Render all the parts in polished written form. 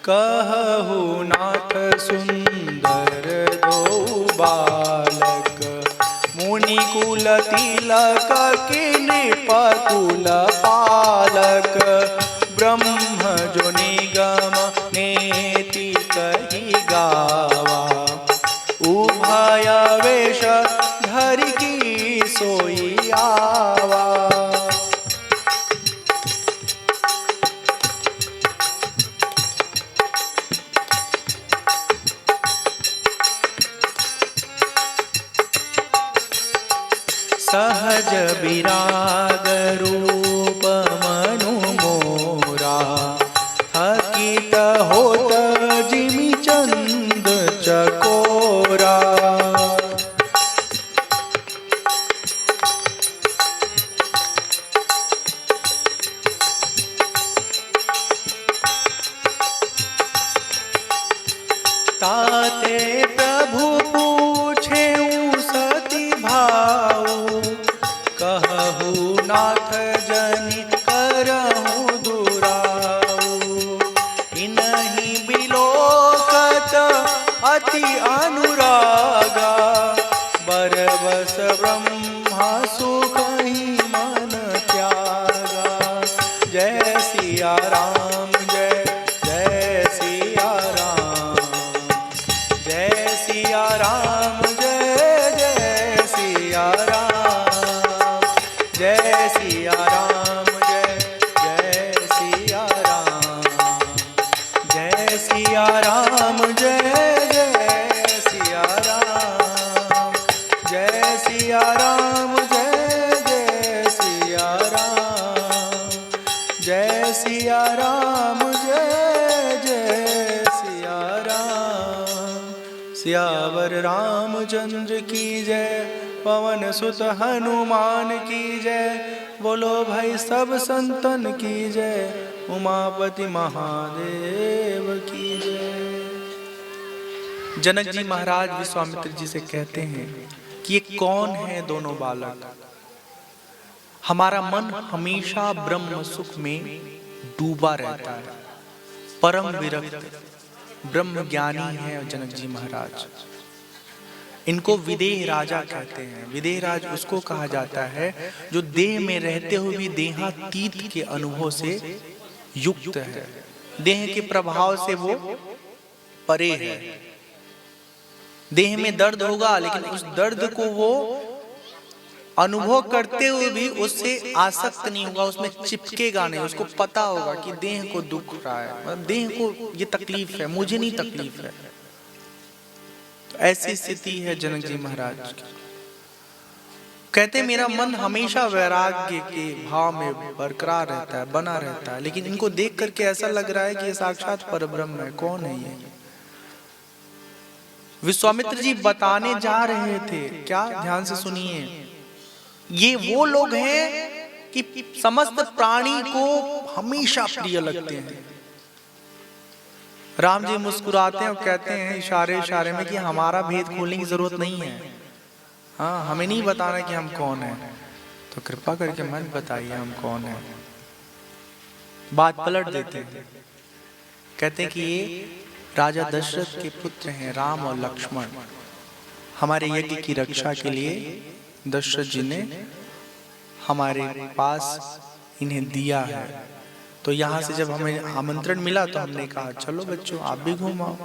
कहु नाथ सुंदर दो बालक, मुनिकुल तिलक की नृपकुल पालक। ब्रह्म जो निगम नेति कही गावा, उभय वेश धरि की सोई आवा। सहज विराग रूप मनु मोरा, थकित होत जिमि चंद चकोरा। ताते प्रभु पूछे सती भाऊ, कहु नाथ जनि करहु दुराऊ। इनहि बिलोकत अति अनुरागा, बरबस ब्रह्मा सुखहि मन त्यागा। जय सिया राम जय जय सिया राम, जय सिया राम जय जय सिया राम, जय सिया राम जय जय सिया राम, जय सिया राम जय जय सिया राम, जय सिया राम जय जय सिया राम, जय सिया राम जय जय सिया राम। सियावर रामचंद्र की जय, पवन सुत हनुमान की जय। बोलो भाई सब संतन की जय, उमापति महादेव की जय। जनक जी महाराज विश्वामित्र जी से कहते हैं कि ये कौन है दोनों बालक। हमारा मन हमेशा ब्रह्म सुख में डूबा रहता है, परम विरक्त ब्रह्म ज्ञानी है जनक जी महाराज। इनको विदेह राजा कहते हैं। विदेह राज उसको कहा जाता है जो देह में रहते हुए भी देहातीत के अनुभव से युक्त है, देह के प्रभाव से वो परे है। देह में दर्द होगा लेकिन उस दर्द को वो अनुभव करते हुए भी उससे आसक्त नहीं होगा, उसमें चिपकेगा नहीं। उसको पता होगा कि देह को दुख हो रहा है, मतलब देह को ये तकलीफ है, मुझे नहीं तकलीफ है। तो ऐसी स्थिति है जनक जी महाराज की। कहते मेरा मन हमेशा वैराग्य के भाव में बरकरार रहता है, बना रहता है, लेकिन इनको देख करके ऐसा लग रहा है कि ये साक्षात परब्रह्म है। कौन है ये? विश्वामित्र जी बताने जा रहे थे क्या, ध्यान से सुनिए। ये वो लोग हैं कि समस्त प्राणी को हमेशा प्रिय लगते हैं। राम जी मुस्कुराते हैं और कहते हैं इशारे इशारे में कि हमारा भेद खोलने की जरूरत नहीं है। हाँ, हमें नहीं बताना कि हम कौन हैं, तो कृपा करके मत बताइए हम कौन हैं। बात पलट देते हैं, कहते हैं कि ये राजा दशरथ के पुत्र हैं राम और लक्ष्मण। हमारे यज्ञ की रक्षा के लिए दशरथ जी ने हमारे पास इन्हें दिया है। तो यहाँ से जब हमें आमंत्रण मिला तो हमने कहा चलो बच्चों आप भी घूमाओ,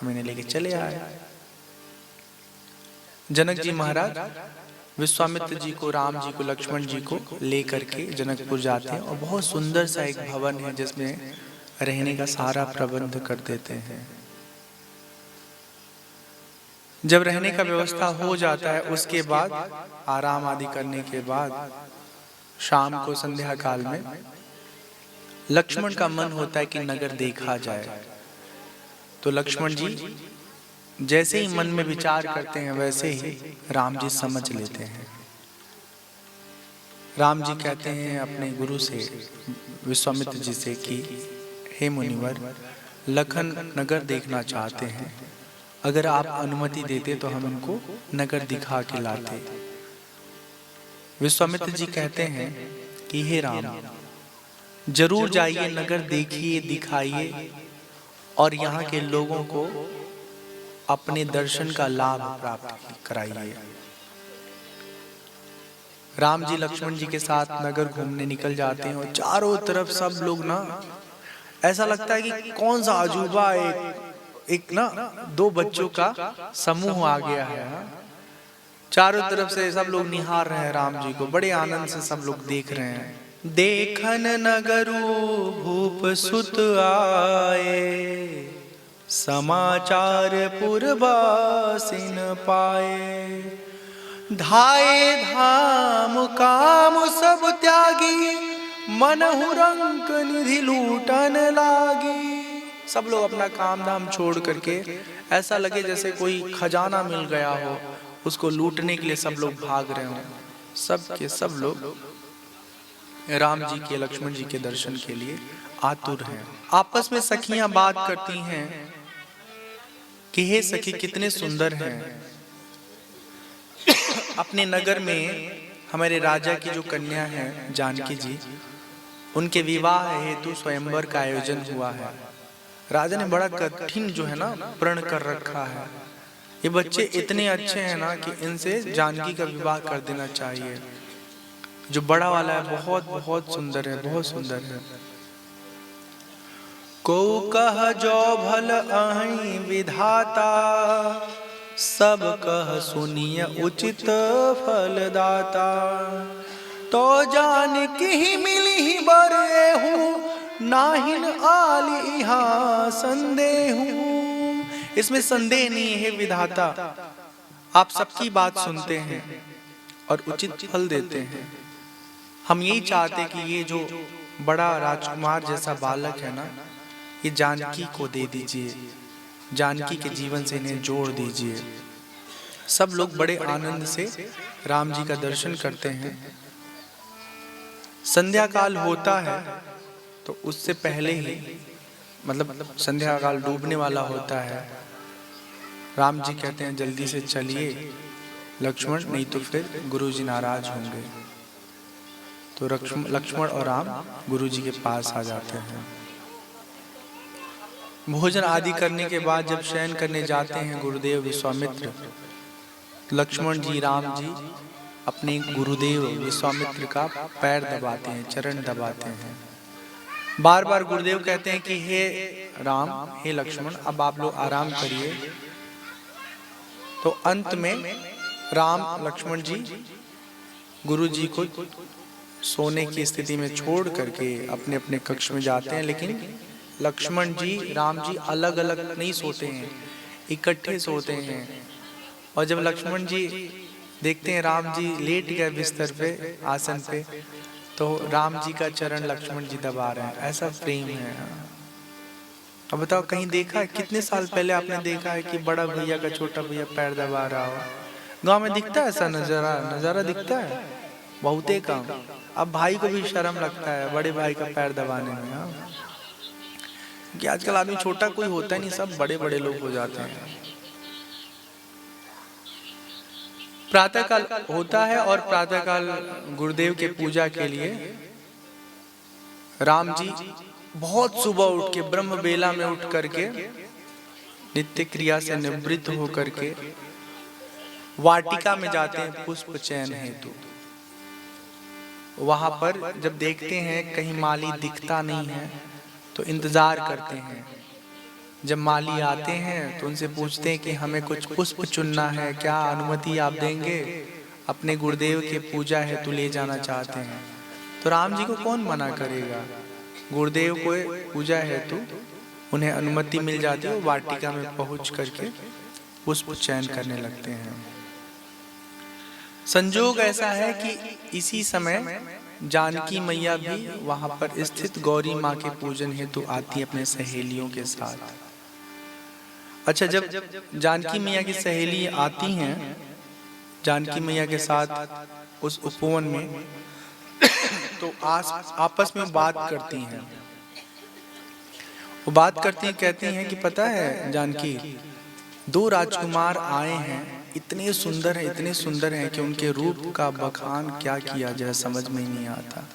हम इन्हें लेके चले आए। जनक जी महाराज विश्वामित्र जी को, राम जी को, लक्ष्मण जी को लेकर के जनकपुर जाते हैं और बहुत सुंदर सा एक भवन है जिसमें रहने का सारा प्रबंध कर देते हैं। जब रहने का व्यवस्था हो जाता है उसके बाद आराम आदि करने के बाद शाम को संध्या काल में लक्ष्मण का मन होता है कि नगर देखा जाए। तो लक्ष्मण जी जैसे ही मन में विचार करते हैं वैसे ही राम जी समझ लेते हैं। राम जी कहते हैं अपने गुरु से, विश्वामित्र जी से कि हे मुनिवर, लखन नगर देखना चाहते हैं, अगर आप अनुमति देते तो हम उनको नगर दिखा के लाते। विश्वामित्र जी कहते हैं कि हे राम, जरूर जाइए, नगर देखिए, दिखाइए, और यहाँ के लोगों को अपने दर्शन का लाभ प्राप्त कराइए। राम जी लक्ष्मण जी के साथ नगर घूमने निकल जाते हैं और चारों तरफ सब लोग ना, ऐसा लगता है कि कौन सा अजूबा एक ना दो बच्चों का समूह आ गया है। चारों तरफ से सब लोग निहार रहे हैं राम जी को, बड़े आनंद से सब लोग देख रहे हैं। देखन नगरु भूप सुत आए, समाचार पुरबासिन पाए। धाये धाम काम सब त्यागी, मनहु रंक निधि लूटन लागी। सब लोग अपना काम धाम छोड़ करके, ऐसा लगे जैसे कोई खजाना मिल गया हो, उसको लूटने के लिए सब लोग भाग रहे हो। सब के सब लोग राम जी के लक्ष्मण जी के दर्शन के लिए आतुर हैं। आपस में सखियां बात करती हैं कि हे सखी कितने सुंदर हैं। अपने नगर में हमारे राजा की जो कन्या है जानकी जी, उनके विवाह हेतु स्वयंवर का आयोजन हुआ है। राजा ने बड़ा कठिन जो है ना प्रण कर रखा है। ये बच्चे इतने अच्छे हैं ना कि इनसे जानकी का विवाह कर देना चाहिए। जो बड़ा वाला है बहुत बहुत सुंदर है, बहुत सुंदर है। को कह जो भल अहि विधाता, सब कह सुनिय उचित फलदाता। तो जानकी ही मिली बरे हूँ, नाहिन आली यहाँ संदेहू। इसमें संदेह नहीं है विधाता, आप सबकी बात सुनते हैं और उचित फल देते हैं। हम यही चाहते कि ये जो बड़ा राजकुमार जैसा बालक है ना, ये जानकी को दे दीजिए, जानकी के जीवन से इन्हें जोड़ दीजिए। सब लोग बड़े आनंद से राम जी का दर्शन करते हैं। संध्या काल होता है तो उससे पहले ही, मतलब संध्या काल डूबने वाला होता है, राम जी कहते हैं जल्दी से चलिए लक्ष्मण, नहीं तो फिर गुरुजी नाराज होंगे। तो लक्ष्मण और राम गुरुजी के पास आ जाते हैं। भोजन आदि करने के बाद जब शयन करने जाते हैं गुरुदेव विश्वामित्र, लक्ष्मण जी राम जी अपने गुरुदेव विश्वामित्र का पैर दबाते हैं, चरण दबाते हैं। बार बार गुरुदेव कहते हैं कि हे राम, हे लक्ष्मण, अब आप लोग आराम करिए। तो अंत में राम लक्ष्मण जी गुरु जी को सोने की स्थिति में छोड़ करके अपने अपने कक्ष में जाते हैं। लेकिन लक्ष्मण जी राम जी अलग अलग नहीं सोते हैं, इकट्ठे सोते हैं। और जब लक्ष्मण जी देखते हैं राम जी लेट गए बिस्तर पे, आसन पे, तो राम जी का चरण लक्ष्मण जी दबा रहे हैं। ऐसा प्रेम है। अब बताओ, कहीं देखा है? कितने साल पहले आपने देखा है कि बड़ा भैया का छोटा भैया पैर दबा रहा हो? गांव में दिखता है ऐसा नजारा दिखता है बहुते काम। अब भाई को भी शर्म लगता है बड़े भाई का पैर दबाने में। हाँ, कि आजकल आदमी छोटा कोई होता नहीं, सब बड़े बड़े लोग हो जाते हैं। प्रातः काल होता है और प्रातः काल गुरुदेव के पूजा के लिए राम जी बहुत सुबह उठ के ब्रह्म बेला में उठ करके नित्य क्रिया से निवृत्त होकर के वाटिका में जाते हैं पुष्प चयन हेतु। वहां पर जब देखते हैं कहीं माली दिखता नहीं है तो इंतजार करते हैं। जब माली आते हैं तो उनसे पूछते हैं कि हमें कुछ पुष्प चुनना है, क्या अनुमति आप देंगे? अपने गुरुदेव के पूजा हेतु ले जाना चाहते हैं। तो राम जी को कौन मना करेगा? गुरुदेव को पूजा हेतु उन्हें अनुमति मिल जाती है। वो वाटिका में पहुंच करके पुष्प चयन करने लगते हैं। संजोग ऐसा है कि इसी समय जानकी मैया भी वहां पर स्थित गौरी माँ के पूजन हेतु आती है अपने सहेलियों के साथ। अच्छा, जब जानकी मैया की सहेली आती हैं जानकी मैया के साथ उस उपवन में, तो आपस में बात करती हैं। वो बात करती हैं, कहती हैं कि पता है जानकी, दो राजकुमार आए हैं, इतने सुंदर हैं कि उनके रूप का बखान क्या किया जाए समझ में नहीं आता।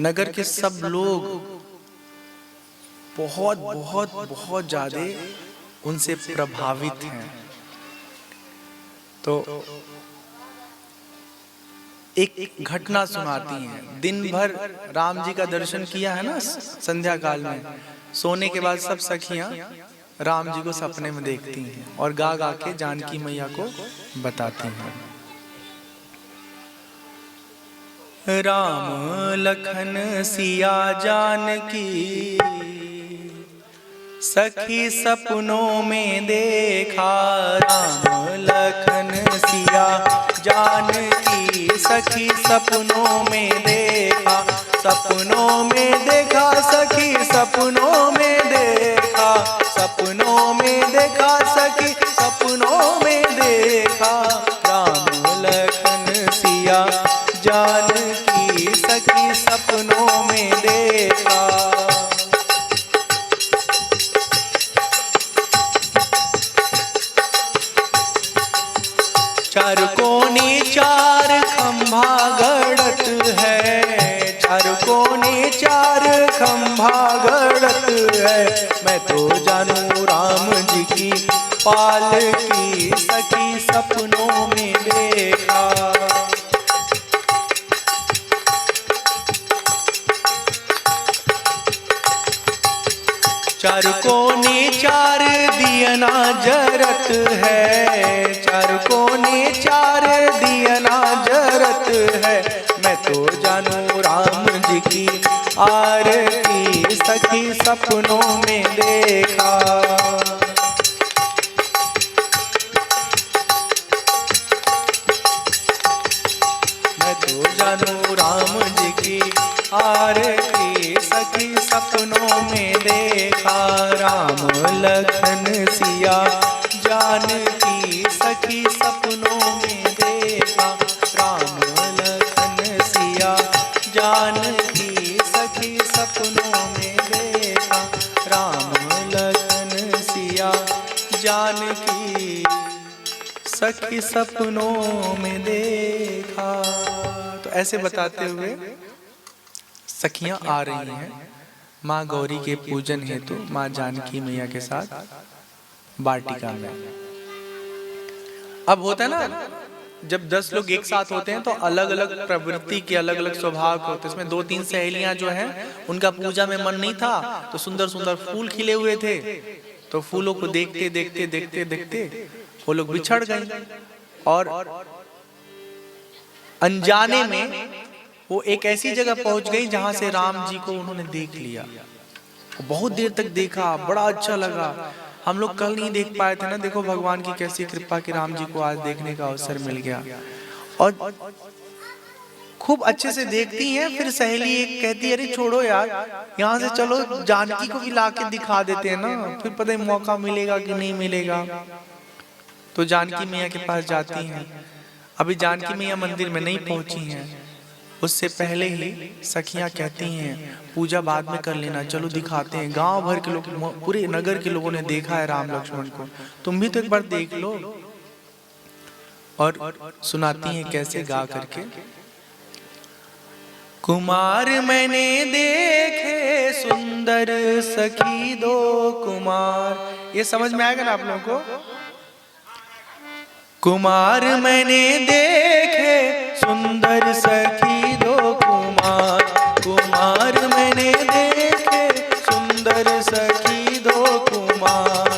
नगर के सब लोग बहुत बहुत बहुत ज्यादा उनसे प्रभावित हैं। तो एक घटना सुनाती हैं। दिन भर राम जी का दर्शन किया है ना, संध्या काल में सोने के बाद सब सखियां राम जी को सपने में देखती हैं और गा गा के जानकी मैया को बताती हैं। राम लखन सिया जानकी सखी सपनों में देखा। राम लखन सिया जानकी सखी सपनों में देखा। सपनों में देखा सखी सपनों में देखा। सपनों में देखा सखी सपनों में देखा। राम लखन सिया जानकी सखी सपनों में देखा। चार कोने चार खंभा गड़त है। चार कोने चार खंभा गड़त है। मैं तो जानू राम जी की पालकी सखी सपनों में देखा। चार कोने चार दियना जरत है। चार कोने चार दियना जरत है। मैं तो जानू राम जी की आरती सखी सपनों में देखा। मैं तो जानू राम जी की आरती सखी सपनों में देखा। राम लखन सिया जानकी सखी सपनों में देखा। राम लखन सिया जानकी सखी सपनों में देखा। राम लखन सिया जानकी सखी सपनों में देखा। तो ऐसे बताते हुए सखियां आ रही हैं माँ गौरी के पूजन हेतु माँ जानकी मैया के साथ वाटिका में। अब होता है ना, जब 10 लोग एक साथ होते हैं तो अलग अलग प्रवृत्ति के अलग अलग स्वभाव के होते हैं। इसमें 2-3 सहेलियां जो हैं उनका पूजा में मन नहीं था, तो सुंदर सुंदर फूल खिले हुए थे, तो फूलों को देखते देखते देखते देखते वो लोग बिछड़ गए और अनजाने में वो एक ऐसी जगह पहुंच गई जहां से राम जी को उन्होंने देख लिया। बहुत देर तक देखा, बड़ा अच्छा लगा। हम लोग कल नहीं देख पाए थे ना, देखो भगवान की कैसी कृपा कि राम जी को आज देखने का अवसर मिल गया। और खूब अच्छे से देखती हैं। फिर सहेली एक कहती है, अरे छोड़ो यार, यहाँ से चलो जानकी को भी लाके दिखा देते हैं ना, फिर पता है मौका मिलेगा कि नहीं मिलेगा। तो जानकी मैया के पास जाती हैं। अभी जानकी मैया मंदिर में नहीं पहुंची हैं, उससे पहले ही सखियां कहती हैं पूजा बाद में कर लेना, चलो दिखाते हैं। गांव भर के लोग, पूरे नगर के लोगों ने देखा है राम लक्ष्मण को, तुम भी तो एक बार देख लो। और सुनाती हैं कैसे गा करके। कुमार मैंने देखे सुंदर सखी दो कुमार। ये समझ में आएगा ना आप लोगों को? कुमार मैंने देखे सुंदर सखी दो कुमार। कुमार मैंने देखे सुंदर सखी दो कुमार।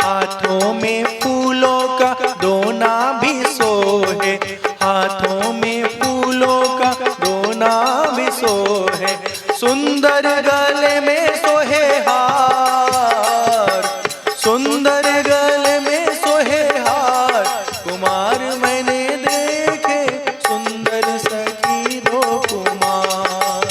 हाथों में फूलों का दोना भी सोहे। हाथों में फूलों का दोना भी सोहे। सुंदर गले में सोहे हार। सुंदर गले में सोहे हार। कुमार मैंने देखे सुंदर सखी दो कुमार।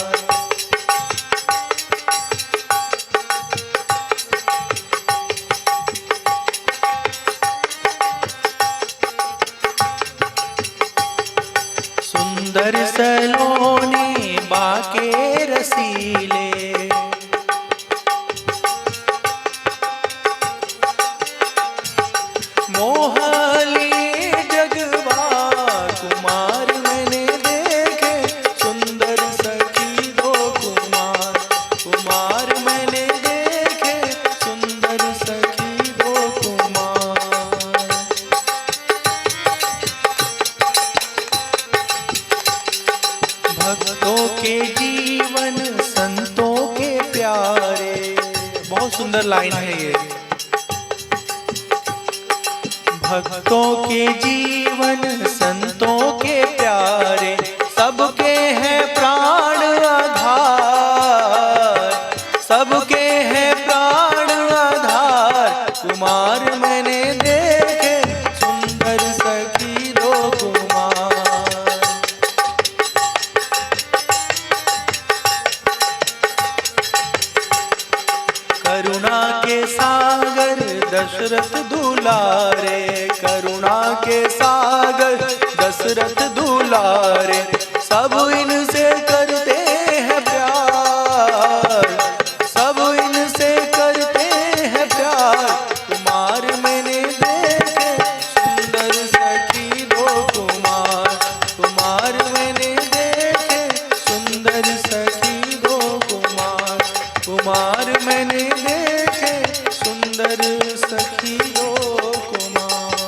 सुंदर लाइन है ये। भक्तों के जीवन संतों के प्यारे, सबके हैं प्राण आधार, सबके हैं प्राण आधार। कुमार मैंने देखे सुंदर सखी दो कुमार। करुणा के सागर दशरथ दुलारे, करुणा के सागर दशरथ दुलारे, सब इनसे करते हैं प्यार, सब इनसे करते हैं प्यार। कुमार मैंने देखे सुंदर सखी दो कुमार, कुमार मैंने देखे सुंदर सखी दो कुमार, कुमार मैंने देखे सुंदर सखी दो कुमार।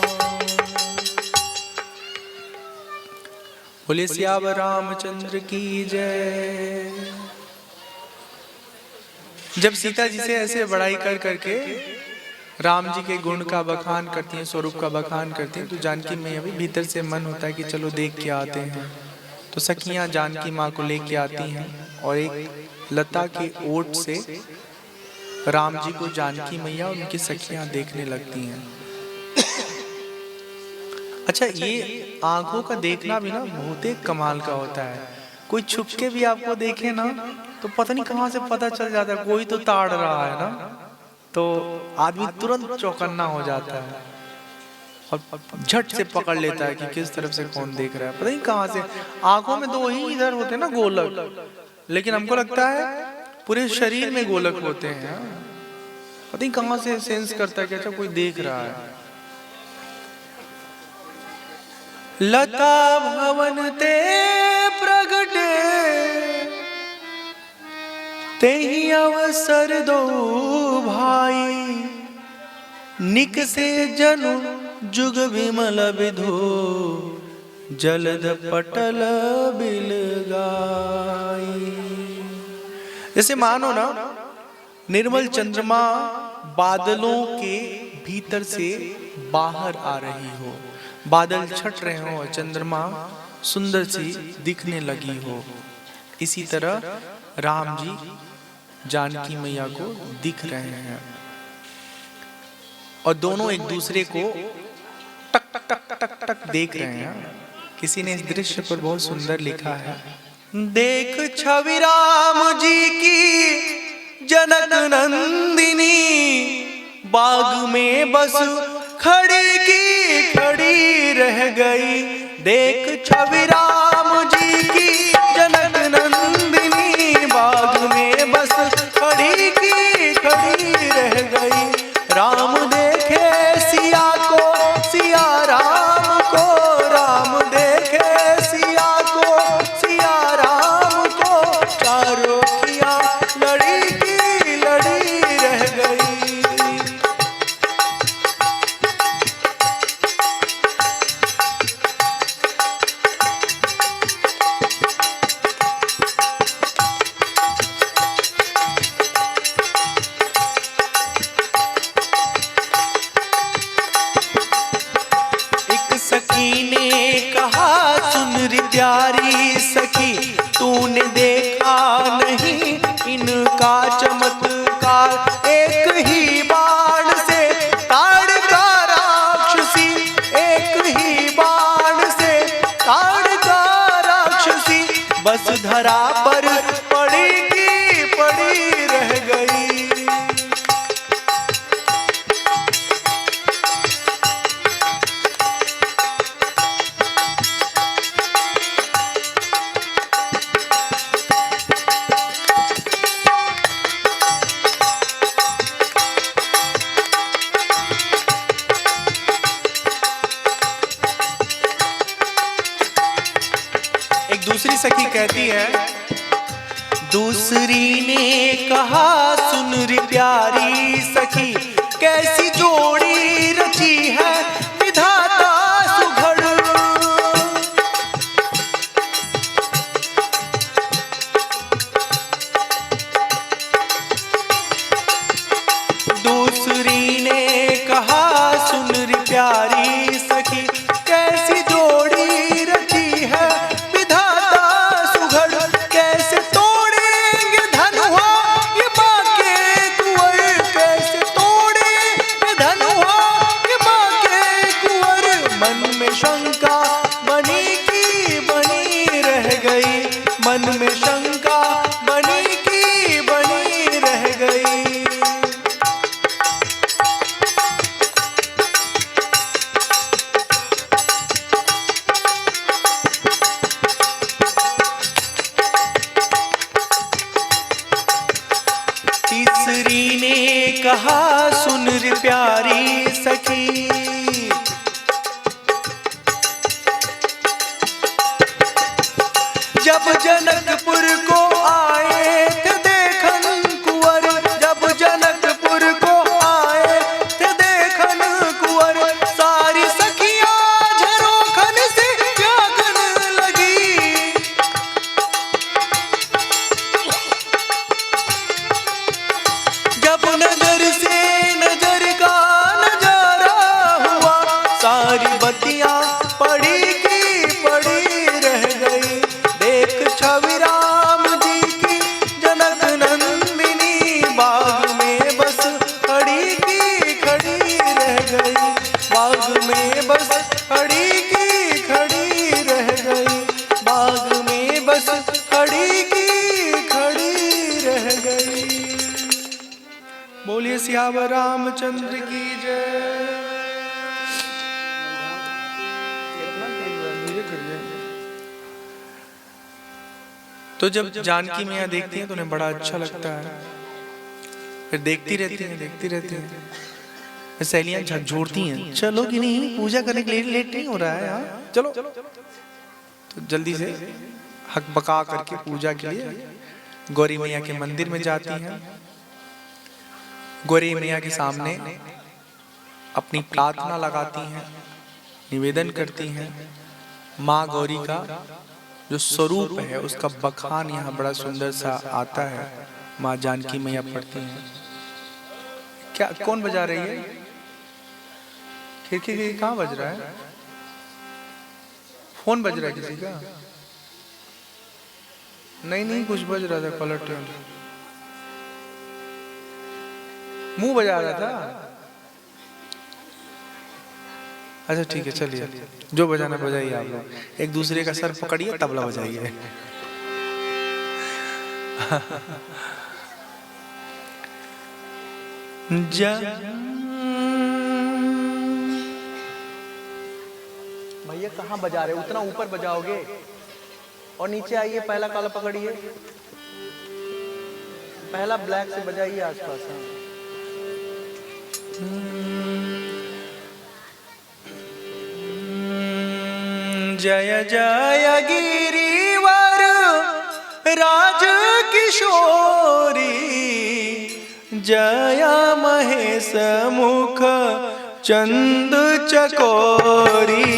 बोले सियावर रामचंद्र की जय। जब सीता जी से ऐसे बड़ाई कर करके राम जी के गुण का बखान करती हैं, स्वरूप का बखान करती हैं, तो जानकी मैया भी भीतर से मन होता है कि चलो देख के आते हैं। तो सखियां जानकी माँ को लेके आती हैं और एक लता के ओट से राम जी को जानकी मैया और उनकी सखियां देखने लगती हैं। अच्छा, ये आंखों का देखना भी ना बहुत एक कमाल का होता है। कोई छुप के भी आपको देखे ना तो पता नहीं कहां से पता चल जाता है कोई तो ताड़ रहा है ना, तो आदमी तुरंत चौकन्ना हो जाता है और झट से पकड़ लेता है कि किस तरफ से कौन देख रहा है। पता नहीं कहां से, आंखों में दो ही इधर होते हैं ना गोलक, लेकिन हमको लगता है पूरे शरीर में गोलक होते हैं। पता नहीं कहां से सेंस करता है कि अच्छा कोई देख रहा है। लता भवन ते प्रगटे, तेहि अवसर दो भाई, निकसे जनु जुग विमल विधो, जलद पटल बिल गाई। जैसे मानो ना निर्मल चंद्रमा बादलों के भीतर से बाहर आ रही हो, बादल छट रहे हो और चंद्रमा सुंदर सी दिखने लगी हो, इसी तरह राम जी जानकी मैया को दिख रहे हैं और दोनों एक दूसरे को टक टक टक टक टक देख रहे हैं। किसी ने इस दृश्य पर बहुत सुंदर लिखा है, देख छवि राम जी की जनक नंदिनी, बाग में बस खड़ी की खड़ी रह गई। देख छवि राम जी की जनक नंदिनी, बाग में बस खड़ी की खड़ी रह गई। राम देखे सिया को, सिया राम को, राम देखे सिया को, सिया राम को, चारों किया लड़ी की लड़ी रह गई। प्यारी सखी तूने देखा नहीं इनका चमत्कार, एक ही बाण से ताड़ का राक्षसी, एक ही बाण से ताड़ का राक्षसी, बस धरा पर पड़ी की पड़ी रह गई। दूसरी सखी कहती है, दूसरी ने कहा सुन रे प्यारी सखी, कैसी जोड़ी रची है विधाता सुघड़। दूसरी ने कहा सुन रे प्यारी सखी, कैसी जोड़ी रची है विधाता सुघड़, कैसे तोड़ेंगे धनुआ ये माँ के कुंवर, कैसे तोड़ेंगे धनुआ ये माँ के कुंवर। मन में शंका बनी की बनी रह गई, मन में शंका बनी की बनी रह गई। तीसरी ने कहा सुन रे प्यारी सखी, जब जनकपुर को आए थे देखन कुंवर, जब जनकपुर को आए थे देखन कुंवर, सारी सखियां झरोखन से जागन लगी। जब नजर से नजर का नजारा हुआ, सारी बत्तियां पड़ी की पड़ी रह गई। देख छवि राम जी की जनक नंदिनी, बाग में बस खड़ी की खड़ी रह गई, बाग में बस खड़ी की खड़ी रह गई, बाग में बस खड़ी की खड़ी रह गई। बोलिए सियावर रामचंद्र की जय। तो जब जानकी मैया देखती हैं तो उन्हें बड़ा अच्छा लगता है, फिर देखती रहती हैं। सहेलियां झकझोरती हैं, चलो कि नहीं, पूजा करने के लिए लेट नहीं हो रहा है, हाँ चलो। तो जल्दी से हक बका करके पूजा के लिए गौरी मैया के मंदिर में जाती हैं। गौरी मैया के सामने अपनी प्रार्थना लगाती हैं, निवेदन करती हैं। माँ गौरी का जो स्वरूप है उसका बखान यहाँ बड़ा सुंदर सा आता है। माँ जानकी मैया पढ़ती हैं। क्या कौन बजा रही है? खिड़की कहाँ बज रहा है? फोन बज रहा है किसी का? नहीं कुछ बज रहा था, कॉलर ट्यून। मुंह बजा रहा था। अच्छा ठीक है, चलिए जो बजाना बजाइए। आप लोग एक दूसरे का सर पकड़िए, तबला बजाइए। भैया कहाँ बजा रहे हो? उतना ऊपर बजाओगे और नीचे आइए, पहला काला पकड़िए, पहला ब्लैक से बजाइए आसपास। जय जय गिरिवर राज किशोरी, जय महेश मुख चंद चकोरी।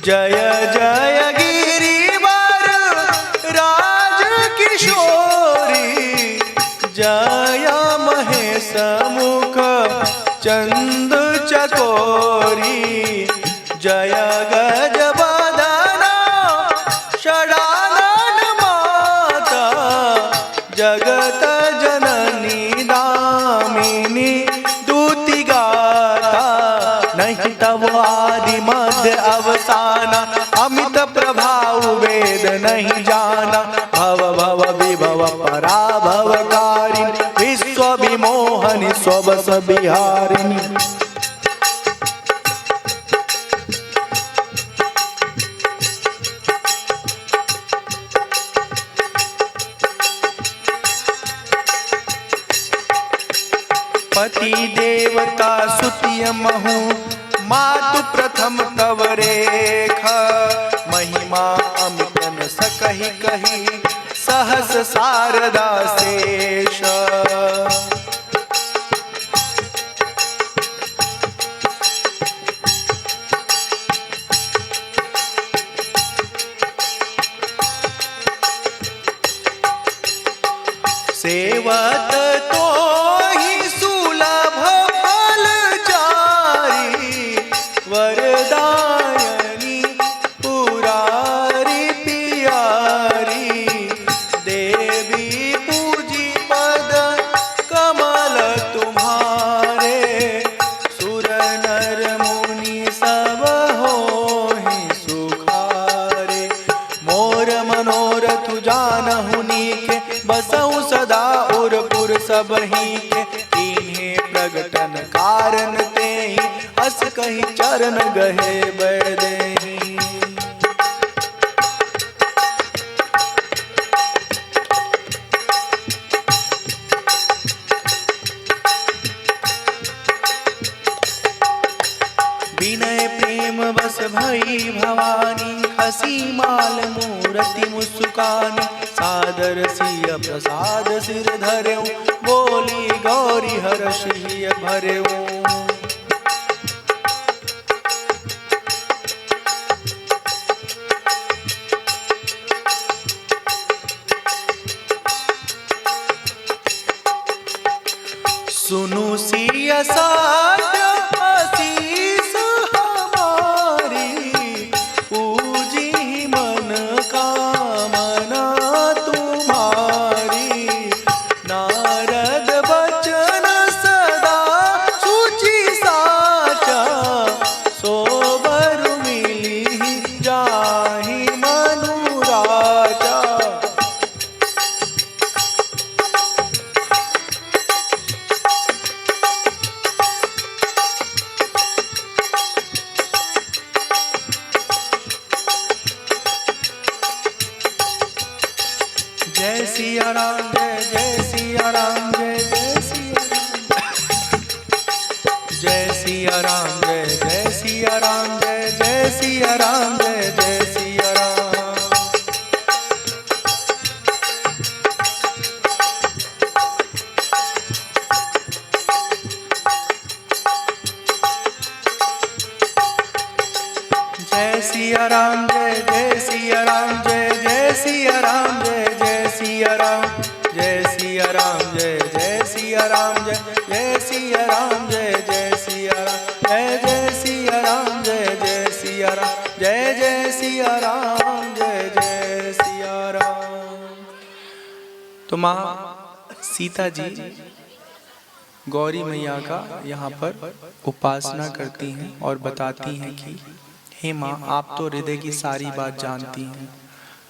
जय जय गिरिवर राज किशोरी, जय महेश मुख चंद चकोरी। जय गजबदना षडानन माता, जगत जननी दामिनी दूति गाता। नहीं तव आदि मध्य अवसाना, अमित प्रभाव वेद नहीं जाना। भव भव विभव पराभवकारिणी, विश्व विमोहनि स्वबस बिहारिणी। पति देवता सुतिय महु, मातु प्रथम तव रेख। महिमा अमित न सकहि कही, सहस शारदा शेष। सेवत तो ही सुलभ सब ही के इन्हें प्रगटन कारण ते ही अस कहीं चरण गहे बैदेही। विनय प्रेम बस भई भवानी खसी माल मूर्ति मुस्कानी सादर सिय प्रसाद सिर धर्यो बोली गौरी हर्ष हिय भर्यो। सुनु सिय साध्य आशीष हमारी पूजी मन कामना तुम्हारी। नारद बचन सदा सुचि साचा सोबर मिली जाहि मनु राजा। जय सिया राम जय सिया राम जय सिया राम। जय सिया राम जय सिया राम जय सिया राम जय सिया राम। जय सिया राम जय सिया राम जय सिया राम जय सिया राम। जय सिया राम जय सिया राम जय सिया राम जय सिया राम। जय सिया राम जय सिया राम जय सिया राम जय सिया राम। तो माँ सीता जी गौरी मैया का यहाँ पर उपासना करती हैं और बताती हैं कि हे माँ आप तो हृदय की सारी बात जानती हैं।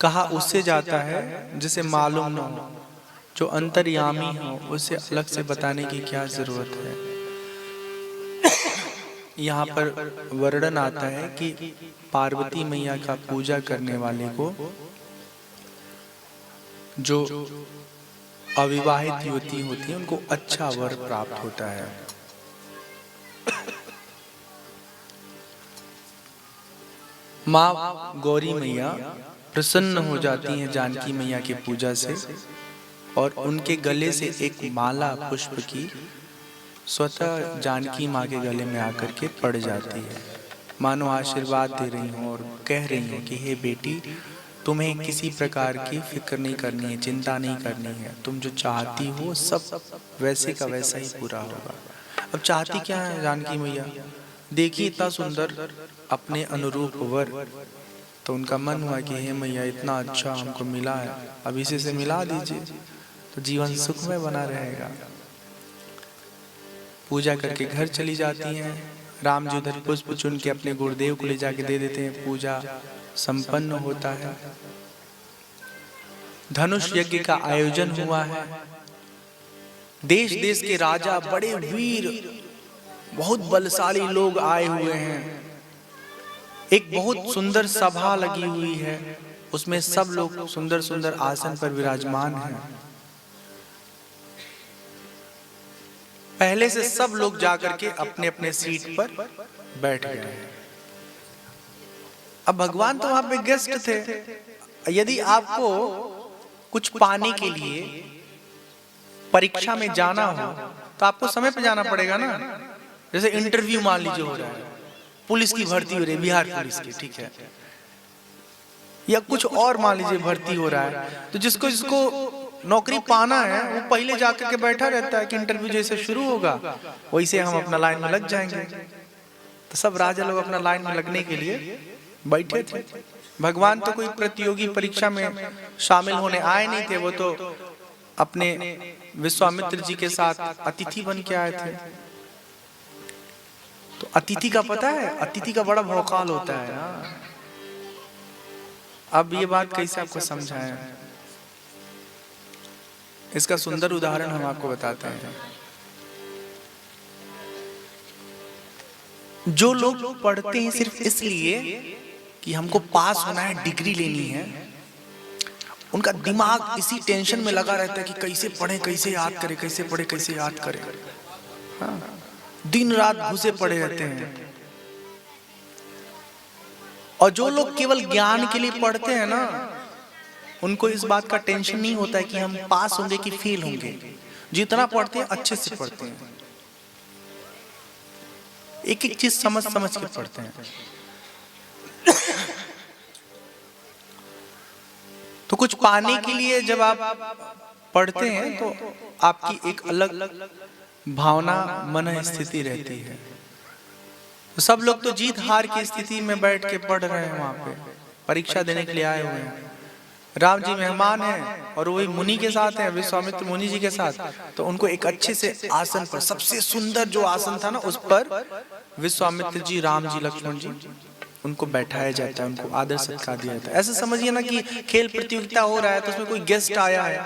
कहा उससे जाता है जिसे मालूम न हो, जो अंतर्यामी हो उसे अलग से बताने की क्या जरूरत है। यहाँ पर वर्णन आता है कि पार्वती मैया का पूजा करने वाले को जो अविवाहित युवती होती है उनको अच्छा वर प्राप्त होता है। माँ गौरी मैया प्रसन्न हो जाती हैं जानकी मैया की पूजा से और उनके गले से एक माला पुष्प की स्वतः जानकी माँ के गले में आकर के पड़ जाती है। मानो आशीर्वाद दे रही हूँ और कह रही हूँ कि हे बेटी तुम्हें किसी प्रकार की फिक्र नहीं करनी है, चिंता नहीं करनी है। तुम जो चाहती हो सब वैसे का वैसा ही पूरा होगा। अब चाहती क्या है जानकी मैया? देखी इतना सुंदर अपने अनुरूप वर, तो उनका मन हुआ कि हे मैया इतना अच्छा हमको मिला है, अब इसी से मिला दीजिए तो जीवन सुखमय बना रहेगा। पूजा करके घर चली जाती हैं। राम जी उधर पुष्प चुन के अपने गुरुदेव को ले जाके दे देते हैं। पूजा संपन्न होता है। धनुष यज्ञ का आयोजन हुआ है। देश देश के राजा, बड़े वीर, बहुत बलशाली लोग आए हुए हैं। एक बहुत सुंदर सभा लगी हुई है, उसमें सब लोग सुंदर सुंदर आसन पर विराजमान हैं। पहले से सब लोग जाकर के अपने अपने सीट पर बैठ गए। अब भगवान तो वहां पे गेस्ट थे। यदि आपको कुछ पाने के लिए परीक्षा में जाना हो तो आपको समय पे जाना पड़ेगा ना। जैसे इंटरव्यू मान लीजिए हो रहा है, पुलिस की भर्ती हो रही है, बिहार पुलिस की, ठीक है, या कुछ और मान लीजिए भर्ती हो रहा है, तो जिसको जिसको नौकरी पाना है वो पहले जाकर के बैठा रहता है कि इंटरव्यू जैसे शुरू होगा वैसे हम अपना लाइन में लग जाएंगे। तो सब राजा लोग अपना लाइन में लगने के लिए बैठे थे। भगवान तो कोई प्रतियोगी परीक्षा में शामिल होने आए नहीं थे, वो तो अपने विश्वामित्र जी के साथ अतिथि बन के आए थे। तो अतिथि का पता है, अतिथि का बड़ा भौकाल होता है ना। अब ये बात कैसे आपको समझाएं? इसका सुंदर उदाहरण हम आपको बताते हैं। जो लोग पढ़ते हैं सिर्फ इसलिए कि हमको पास होना है, डिग्री लेनी है, उनका दिमाग इसी टेंशन में लगा रहता है कि कैसे पढ़े, कैसे याद करें, कैसे पढ़े, कैसे याद करें। हाँ, दिन रात घुसे पड़े रहते हैं। और जो लोग केवल ज्ञान के लिए पढ़ते हैं ना, उनको इस बात का टेंशन नहीं होता है कि हम पास होंगे कि फेल होंगे। जितना पढ़ते हैं अच्छे से पढ़ते हैं, एक एक चीज समझ समझ के पढ़ते हैं। तो कुछ पाने के लिए जब आप पढ़ते हैं तो आपकी एक अलग भावना, मन स्थिति रहती है। तो सब लोग तो जीत हार की स्थिति में बैठ के पढ़ रहे हैं, वहां पे परीक्षा देने के लिए आए हुए हैं। राम जी मेहमान हैं और वही मुनि के साथ हैं, विश्वामित्र मुनि जी के साथ। तो उनको एक अच्छे से आसन पर, सबसे सुंदर जो आसन था ना, उस पर विश्वामित्र जी, राम जी, लक्ष्मण जी, उनको बैठाया जाता है, उनको आदर सत्कार दिया जाता है। ऐसे समझिए ना कि खेल प्रतियोगिता हो रहा है तो उसमें कोई गेस्ट आया है,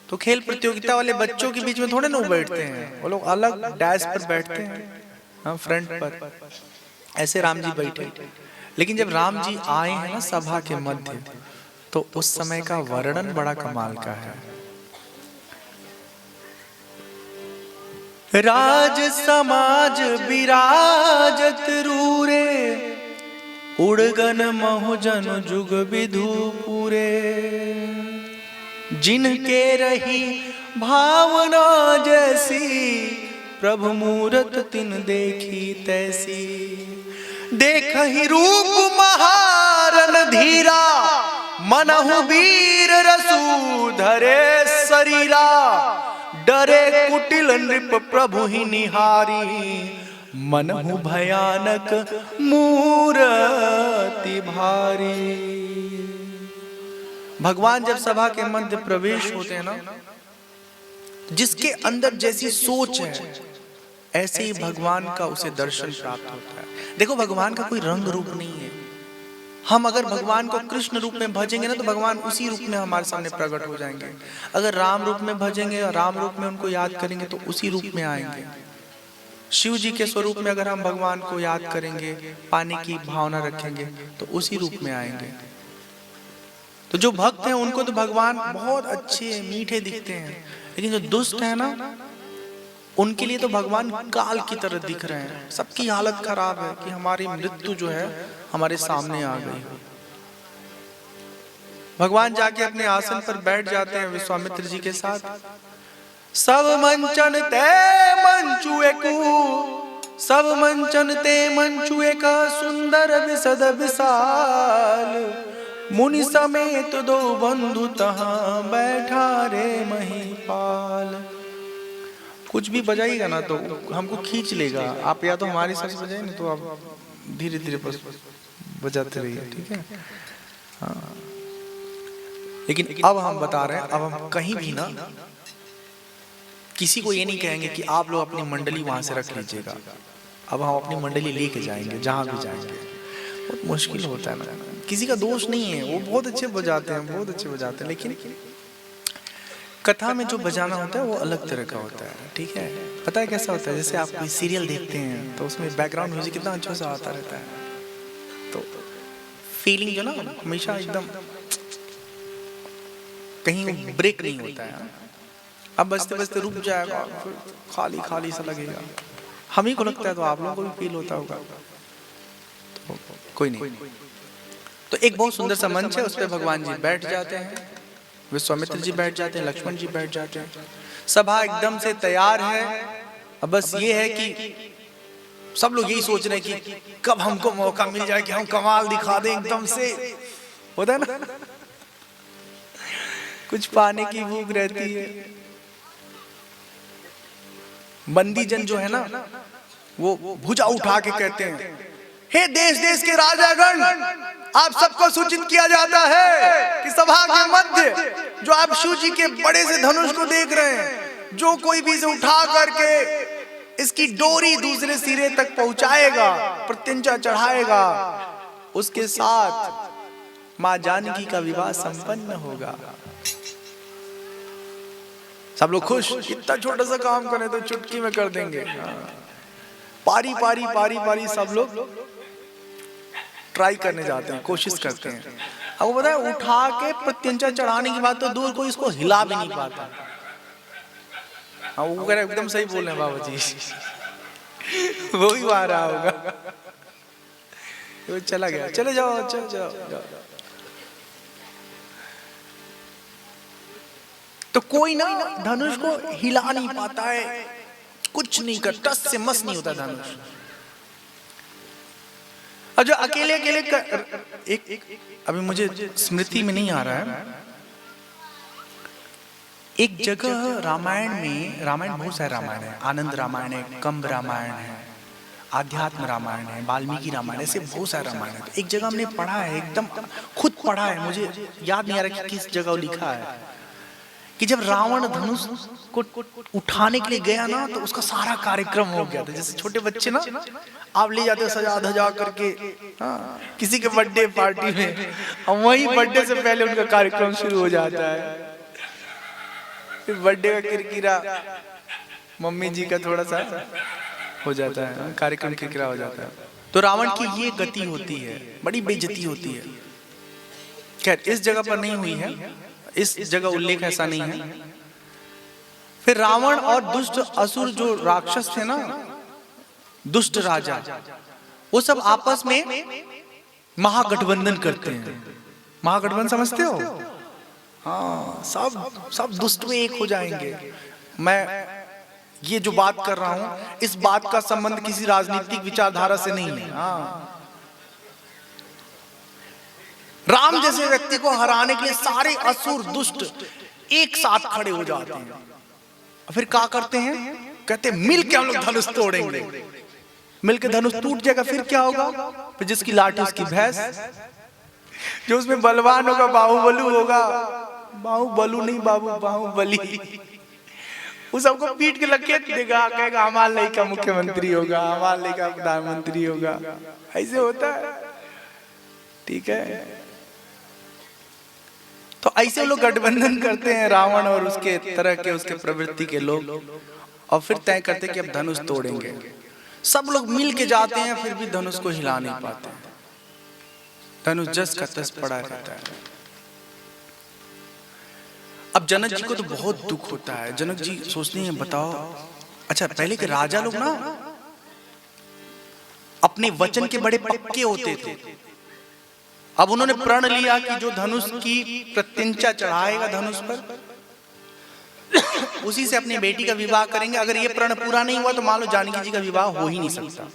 तो खेल प्रतियोगिता वाले बच्चों के बीच में थोड़े ना बैठते हैं, वो लोग अलग डैश पर बैठते हैं, हाँ, फ्रंट पर। ऐसे राम जी बैठे। लेकिन जब राम जी आए हैं ना सभा के मध्य, तो उस समय का वर्णन बड़ा कमाल का है। राज समाज विराजत रूरे, उड़गन महुजन जुग विधु पूरे। जिनके रही भावना जैसी, प्रभु मूरत तिन देखी तैसी। देखहि रूप महारन धीरा, मनहु वीर रसू धरे शरीरा। डरे कुटिल नृप प्रभु ही निहारी, मनहु भयानक मूरति भारी। भगवान जब सभा के मध्य प्रवेश होते हैं ना, जिसके अंदर जैसी सोच है ऐसे ही भगवान का उसे दर्शन प्राप्त होता है। देखो, भगवान का कोई रंग रूप नहीं है। हम अगर भगवान को कृष्ण रूप में भजेंगे ना, तो भगवान उसी रूप में हमारे सामने प्रकट हो जाएंगे। अगर राम रूप में भजेंगे और राम रूप में उनको याद करेंगे तो उसी रूप में आएंगे। शिव जी के स्वरूप में अगर हम भगवान को याद करेंगे, पाने की भावना रखेंगे, तो उसी रूप में आएंगे। तो जो भक्त हैं उनको तो भगवान बहुत अच्छे मीठे दिखते हैं, लेकिन जो दुष्ट है ना, उनके लिए तो भगवान काल की तरह दिख रहे हैं। सबकी हालत खराब है कि हमारी मृत्यु जो है हमारे सामने आ गई। भगवान जाके अपने आसन पर बैठ जाते हैं विश्वामित्र जी के साथ। सब मंचन ते मंचुए को, सब मंचन ते मंचुए का, सुंदर विसद विशाल। मुनि समेत दो बंधु तहां, बैठा रे महिपाल। कुछ भी बजाइएगा ना तो हमको खींच लेगा। आप या तो हमारे साथ बजाए ना, तो आप धीरे धीरे बजाते रहिए, ठीक है। हाँ, लेकिन अब हम बता रहे हैं, अब हम कहीं भी ना किसी को ये नहीं कहेंगे कि आप लोग अपनी मंडली वहां से रख लीजिएगा। अब हम अपनी मंडली लेके जाएंगे जहां भी जाएंगे। बहुत मुश्किल होता है ना, किसी का दोष नहीं है, वो बहुत अच्छे बजाते हैं, बहुत अच्छे बजाते हैं, लेकिन कथा में जो बजाना होता है वो अलग तरह का होता है, ठीक है। पता है कैसा होता है, जैसे आप कोई सीरियल देखते हैं तो उसमें बैकग्राउंड म्यूजिक कितना अच्छा सा आता रहता है, तो फीलिंग जो ना हमेशा एकदम कहीं ब्रेक नहीं होता है। अब बजते बजते रुक जाएगा, फिर खाली खाली सा लगेगा। हम ही को लगता है, तो आप लोगों को भी फील होता होगा। तो कोई नहीं। तो एक बहुत सुंदर सा मंच है, उस पर भगवान जी बैठ जाते हैं, विश्वामित्र जी बैठ जाते हैं, लक्ष्मण जी बैठ जाते हैं। सभा एकदम से तैयार है। अब बस ये है कि सब लोग यही सोच रहे हैं कि कब हमको मौका मिल जाए कि हम कमाल दिखा दें एकदम से, होता है ना, कुछ पाने की भूख रहती है। बंदी जन जो है ना, वो भुजा उठा के कहते हैं, हे देश देश के राजागण, आप सबको सूचित किया जाता है कि सभा के मध्य जो आप शिव जी के बड़े से धनुष को देख रहे हैं, जो कोई भी इसे उठा करके इसकी डोरी दूसरे सिरे तक पहुंचाएगा, प्रत्यंचा चढ़ाएगा, उसके साथ मां जानकी का विवाह संपन्न होगा। सब लोग खुश, इतना छोटा सा काम करें तो चुटकी में कर देंगे। पारी पारी पारी पारी सब लोग ट्राई करने जाते हैं, कोशिश करते हैं। अब वो पता है, उठा के प्रत्यंचा चढ़ाने की बात तो दूर, कोई इसको हिला भी नहीं पाता। हाँ, वो कह रहे एकदम सही बोल रहे हैं बाबा जी। वो ही आ रहा होगा, वो चला गया, चले जाओ, चले जाओ, जाओ। तो कोई ना धनुष को हिला नहीं पाता है, कुछ नहीं कर, टस से मस नहीं होता धनुष। और जो अकेले अकेले एक अभी मुझे स्मृति में नहीं आ रहा है, एक जगह रामायण में, रामायण बहुत सारे रामायण है, आनंद रामायण है, कंब रामायण है, आध्यात्म रामायण है, वाल्मीकि रामायण, ऐसे बहुत सारे रामायण है। एक जगह हमने पढ़ा है, एकदम खुद पढ़ा है, मुझे याद नहीं आ रहा कि किस जगह लिखा है, कि जब रावण धनुष को उठाने के लिए गया ना, तो उसका सारा कार्यक्रम हो गया था। जैसे छोटे बच्चे ना आप ले जाते हो सजा धजा करके, किसी के बर्थडे पार्टी में, और वही बर्थडे से पहले उनका कार्यक्रम शुरू हो जाता है। फिर बर्थडे का किरकिरा मम्मी जी का थोड़ा सा हो जाता है, कार्यक्रम किरकिरा हो जाता है। तो रावण की ये गति होती है, बड़ी बेइज्जती होती है। खैर इस जगह पर नहीं हुई है, इस जगह उल्लेख ऐसा नहीं है। फिर रावण और दुष्ट असुर जो राक्षस थे ना, दुष्ट राजा, वो सब आपस में महागठबंधन करते हैं। महागठबंधन समझते हो? हाँ, सब दुष्ट में एक हो जाएंगे। मैं ये जो बात कर रहा हूं, इस बात का संबंध किसी राजनीतिक विचारधारा से नहीं है। हाँ, राम जैसे व्यक्ति को हराने के लिए सारे असुर दुष्ट एक साथ खड़े हो जाते हैं। फिर क्या करते हैं? कहते हैं मिल के हम लोग धनुष तोड़ेंगे। मिलके धनुष टूट जाएगा, फिर क्या होगा? फिर जिसकी लाठी उसकी भैंस, जो उसमें बलवान होगा बाहुबलू होगा, बाहुबलू नहीं बाबू बाहुबली, वो सबको पीट के लकेट देगा, कहेगा हमारे लिए का मुख्यमंत्री होगा, हमारे लिए का प्रधानमंत्री होगा। ऐसे होता है, ठीक है। तो ऐसे लोग गठबंधन करते हैं, रावण और उसके तरह के उसके प्रवृत्ति के लोग, और फिर तय करते हैं कि अब धनुष तोड़ेंगे। सब लोग मिल के जाते हैं, फिर भी धनुष को हिला नहीं पाते। धनुष जस का तस पड़ा रहता है। अब जनक जी को तो बहुत दुख होता है। जनक जी सोचते हैं बताओ, अच्छा पहले के राजा लोग ना अपने वचन के बड़े पक्के होते थे। अब उन्होंने प्रण लिया कि जो धनुष की प्रत्यंचा चढ़ाएगा धनुष पर, उसी से अपनी बेटी का विवाह करेंगे। अगर ये प्रण पूरा नहीं हुआ तो मान लो जानकी जी का विवाह हो ही नहीं सकता।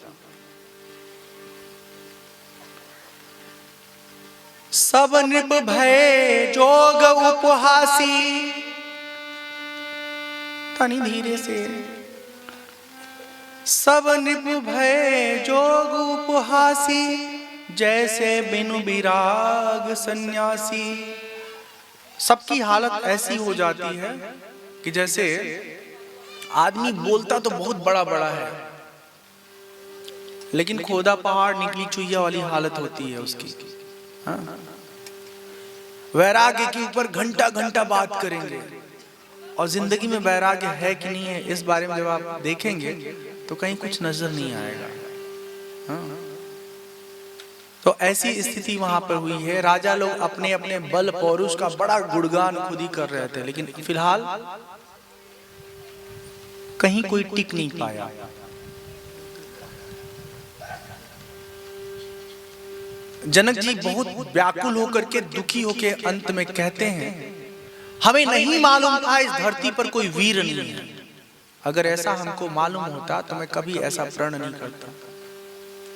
सब नृप भय जोग उपहासी, तनी धीरे से, सब नृप भय जोग उपहासी, जैसे बिनु विराग सन्यासी। सबकी हालत ऐसी हो जाती है कि जैसे आदमी बोलता तो बहुत बड़ा बड़ा है, लेकिन खोदा पहाड़ निकली चुहिया वाली हालत होती है उसकी। हाँ? वैराग्य के ऊपर घंटा घंटा बात करेंगे, और जिंदगी में वैराग्य है कि नहीं है इस बारे में जब आप देखेंगे तो कहीं कुछ नजर नहीं आएगा। हाँ? तो ऐसी स्थिति वहां पर हुई है। राजा लोग अपने अपने बल पौरुष का बड़ा गुणगान खुद ही कर रहे थे, लेकिन फिलहाल कहीं कोई टिक नहीं पाया। जनक जी बहुत व्याकुल होकर के, दुखी होकर अंत में कहते हैं, हमें नहीं मालूम था इस धरती पर कोई वीर नहीं है। अगर ऐसा हमको मालूम होता तो मैं कभी ऐसा प्रण नहीं करता।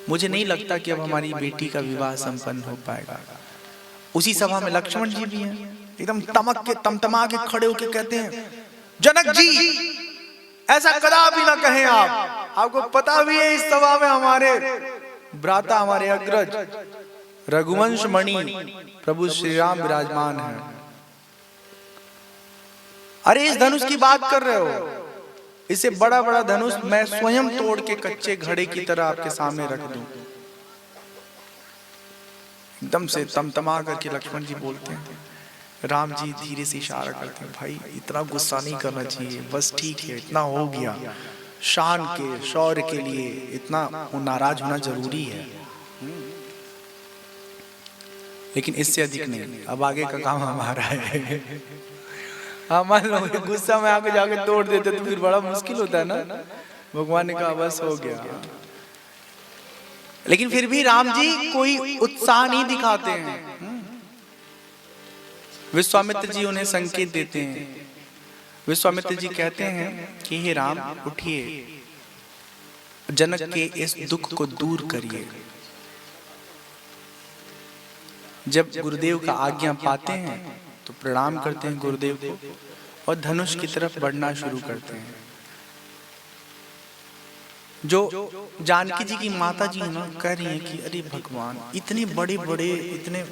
मुझे नहीं लगता कि अब हमारी बेटी का विवाह संपन्न हो पाएगा। उसी सभा में लक्ष्मण जी भी हैं, एकदम तमक के तमतमा के खड़े होकर कहते हैं, जनक जी ऐसा कदापि ना कहें आप। आपको पता भी है इस सभा में हमारे भ्राता, हमारे अग्रज रघुवंश मणि प्रभु श्री राम विराजमान है। अरे इस धनुष की बात कर रहे हो, इसे बड़ा बड़ा धनुष मैं स्वयं तोड़ के कच्चे घड़े की तरह आपके सामने रख दूं। एकदम से तमतमा करके लक्ष्मण जी बोलते हैं, राम जी धीरे से इशारा करते हैं, भाई इतना गुस्सा नहीं करना चाहिए, बस ठीक है, इतना हो गया, शान के शौर्य के लिए इतना नाराज होना जरूरी है, लेकिन इससे अधिक नहीं, अब आगे का काम हमारा है। हाँ मान लो गुस्सा में आके जाके तोड़ देते तो फिर बड़ा मुश्किल होता है ना। भगवान ने कहा बस हो गया, लेकिन फिर भी राम जी कोई उत्साह नहीं दिखाते हैं। विश्वामित्र जी उन्हें संकेत देते हैं। विश्वामित्र जी कहते हैं कि हे राम उठिए, जनक के इस दुख को दूर करिए। जब गुरुदेव का आज्ञा पाते हैं तो प्रणाम करते हैं गुरुदेव को और धनुष की तरफ बढ़ना शुरू करते हैं। जो जानकी जी की माता जी ना कह रही हैं कि अरे भगवान, इतने बड़े बड़े इतने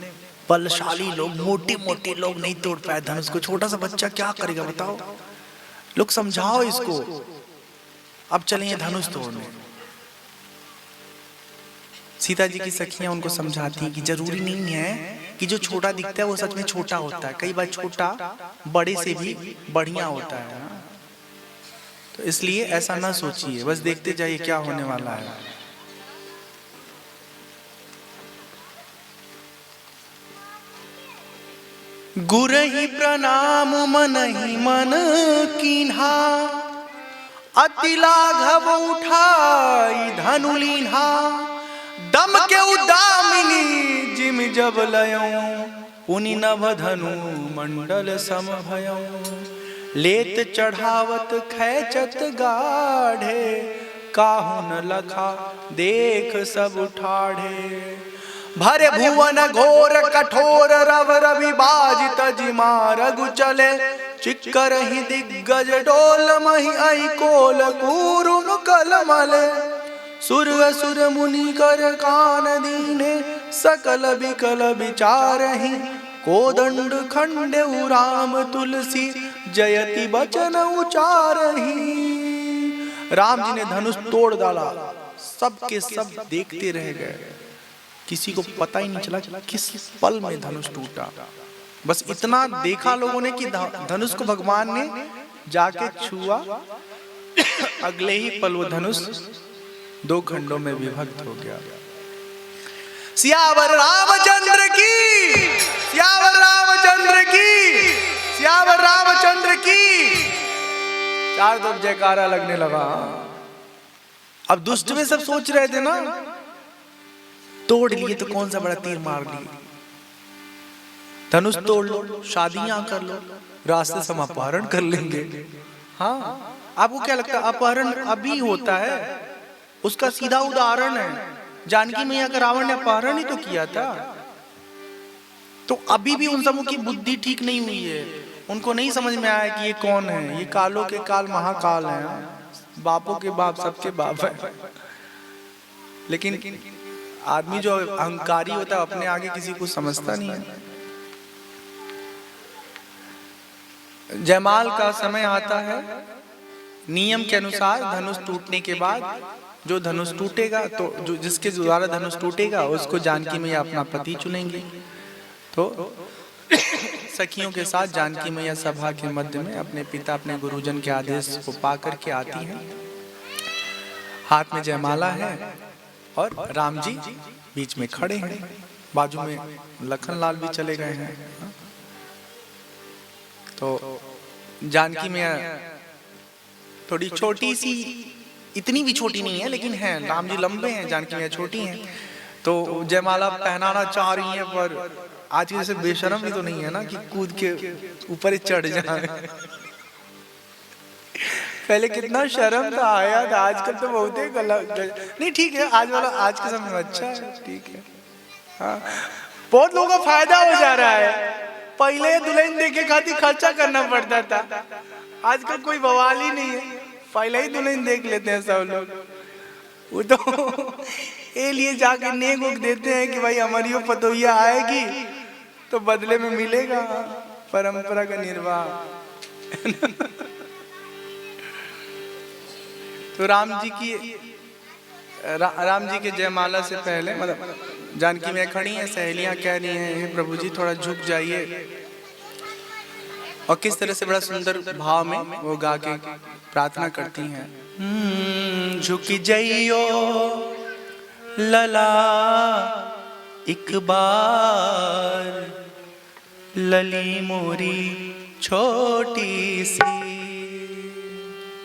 बलशाली लोग, मोटे मोटे लोग नहीं तोड़ पाए धनुष को, छोटा सा बच्चा क्या करेगा बताओ, लोग समझाओ इसको, अब चलें धनुष तोड़ने। सीता जी की सखियां उनको समझाती हैं कि जरूरी नहीं है कि जो छोटा दिखता है वो सच में छोटा होता है, कई बार छोटा बड़े से भी बढ़िया होता है ना, तो इसलिए ऐसा ना सोचिए, बस देखते जाइए क्या होने वाला है। गुरहि प्रणाम मनहि मन कीन्हा, अति लाघव उठाई धनु लीन्हा, दम के उदामिनी जिम जब लयों, पुनि नभ धनु मंडल सम भयों, लेत चढ़ावत खैचत गाढ़े, काहू न लखा देख सब ठाढ़े, भरे भुवन घोर कठोर रव रवि बाजित जिमा रघु चले, चिक्कर ही दिग्गज डोल मही आई कोल कूरुन कलमले, सुर असुर मुनि कर कान दीने, सकल बिकल विचारहि, कोदंड खंडेउ राम तुलसी, जयति बचन उचारहि। राम जी ने धनुष तोड़ डाला, सबके सब देखते रह गए, किसी को पता ही नहीं चला किस पल में धनुष टूटा। बस इतना देखा लोगों ने कि धनुष को भगवान ने जाके छुआ, अगले ही पल वो धनुष दो खंडों में विभक्त हो गया। सियावर रामचंद्र की, सियावर रामचंद्र की, सियावर रामचंद्र की, चार तरफ जयकारा लगने लगा। अब दुष्ट में सब सोच रहे थे ना, तोड़ लिए तो कौन सा बड़ा तीर मार लिए, धनुष तोड़ लो, शादियां कर लो, रास्ते से हम अपहरण कर लेंगे। हाँ, आपको क्या लगता है अपहरण अभी होता है? उसका सीधा उदाहरण है जानकी मैया का रावण ने अपहरण ही तो किया था। तो अभी भी उन सबों की बुद्धि ठीक नहीं हुई है, उनको नहीं समझ में आया कि ये कौन है, ये कालों के काल महाकाल है, बापों के बाप सबके बाप है। लेकिन आदमी जो अहंकारी होता है अपने आगे किसी को समझता नहीं है। जयमाल का समय आता है, नियम के अनुसार धनुष टूटने के बाद जो धनुष टूटेगा, तो जो जिसके द्वारा धनुष टूटेगा उसको जानकी मैया अपना पति चुनेंगी। तो सखियों के साथ जानकी मैया सभा के मध्य में अपने पिता अपने गुरुजन के आदेश को पा करके आती हैं, हाथ में जयमाला है और राम जी बीच में खड़े हैं, बाजू में लखन लाल भी चले गए हैं। तो जानकी मैया थोड़ी छोटी सी, इतनी भी छोटी नहीं है लेकिन है, राम जी लंबे हैं, जानकी मैया छोटी हैं, तो जयमाला पहनाना चाह रही है, पर आज जैसे बेशरम भी तो नहीं है ना कि कूद के ऊपर ही चढ़ जाए। पहले कितना शर्म था, आया था, आजकल तो बहुत ही गलत। नहीं ठीक है, आज वाला आज के समय में अच्छा है, ठीक है। हाँ, बहुत लोगों का फायदा हो जा रहा है। पहले दुल्हन देखे खातिर खर्चा करना पड़ता था, आजकल कोई बवाल ही नहीं है, पहले ही दुल्हन देख लेते हैं सब लोग। वो तो ये लिए जाके नेक उक देते हैं कि भाई हमारी वो पतोहिया आएगी तो बदले में मिलेगा परंपरा का निर्वाह। तो राम जी के जयमाला से पहले, मतलब जानकी मैया खड़ी हैं, सहेलियां कह रही हैं हे प्रभु जी थोड़ा झुक जाइए, और किस तरह से बड़ा सुंदर भाव में वो गा के प्रार्थना करती हैं। झुक जइयो लला एक बार, लली मोरी छोटी सी।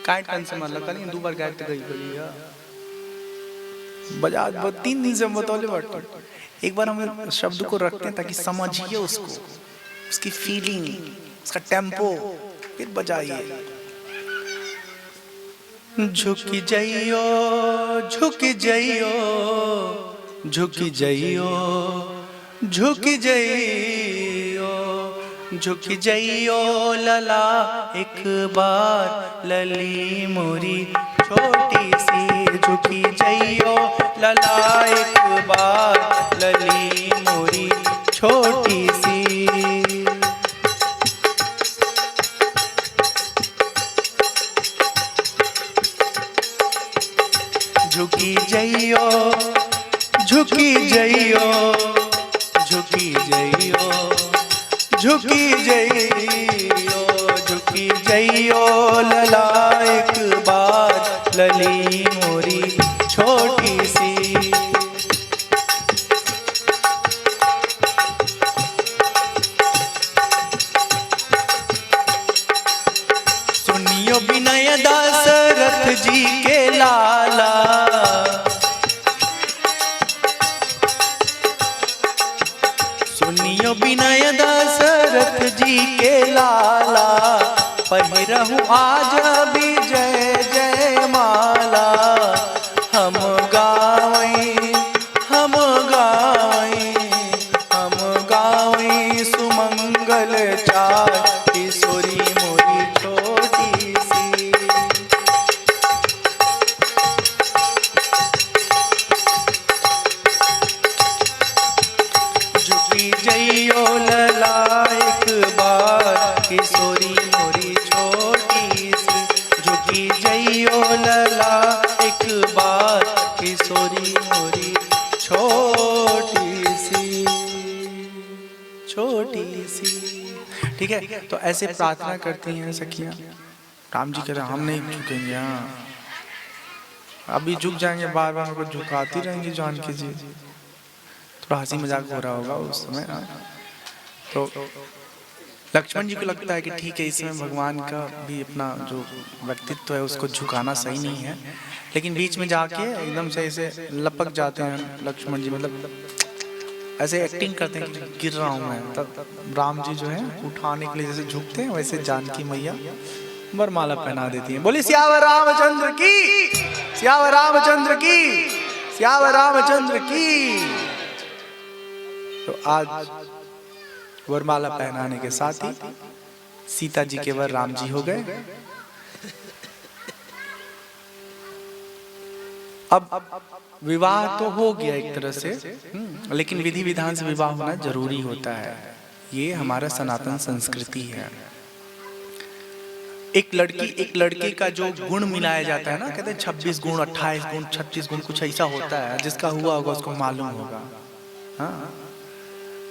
काय टन से मतलब कल दो बार गायब गई बोली बजा 3 दिन से बतौले बट एक बार हम शब्द को रखते हैं ताकि समझिए उसको, उसकी फीलिंग, उसका टेम्पो, फिर बजाइए। झुक जइयो झुक जइयो झुक जइयो झुक जइयो झुक जइयो लला एक बार, लली मोरी छोटी सी। झुकी जइयो लला एक बार, लली मोरी छोटी सी। झुकी जइयो झुकी जइयो झुकी जइयो झुकी जइयो झुकी जइयो लला एक बार, लली मोरी छोटी सी। सुनियो विनय दशरथ जी के लाला, सुनियो विनय दशरथ जी के लाला, पहिरहु आज विजय जय माला। हम गावई हम गावई हम गावई सुमंगल चार, किशोरी मोरी छोटी सी। झुकी जइयो लला एक बार, किशोरी मोरी छोटी सी। झुकी जइयो लला एक बार, किशोरी मोरी छोटी सी छोटी सी। ठीक है, तो ऐसे प्रार्थना करती हैं सखियां। राम जी कह रहे हम नहीं झुकेंगे, हाँ अभी झुक जाएंगे, बार बार हमको झुकाती रहेंगी जानकी जी। थोड़ा हंसी मजाक हो रहा होगा उस समय। तो लक्ष्मण जी को लगता है कि ठीक है, इस समय भगवान का भी अपना जो व्यक्तित्व है उसको झुकाना सही नहीं है, लेकिन बीच में जाके एकदम से ऐसे लपक जाते हैं लक्ष्मण जी, मतलब ऐसे एक्टिंग करते हैं कि गिर रहा हूँ मैं। तब राम जी जो है उठाने के लिए जैसे झुकते हैं, वैसे जानकी मैया वरमाला पहना देती हैं। बोली सियावर रामचंद्र की, सियावर रामचंद्र की, सियावर रामचंद्र की। तो आज वरमाला पहनाने के साथ ही सीता जी के वर राम जी हो गए। अब विवाह तो हो गया एक तरह से, लेकिन विधि विधान से विवाह होना जरूरी होता है। ये हमारा सनातन संस्कृति है। एक लड़के का जो गुण मिलाया जाता है ना, कहते हैं 26 गुण 28 गुण 36 गुण कुछ ऐसा होता है, जिसका हुआ होगा उसको मालूम होगा। हाँ,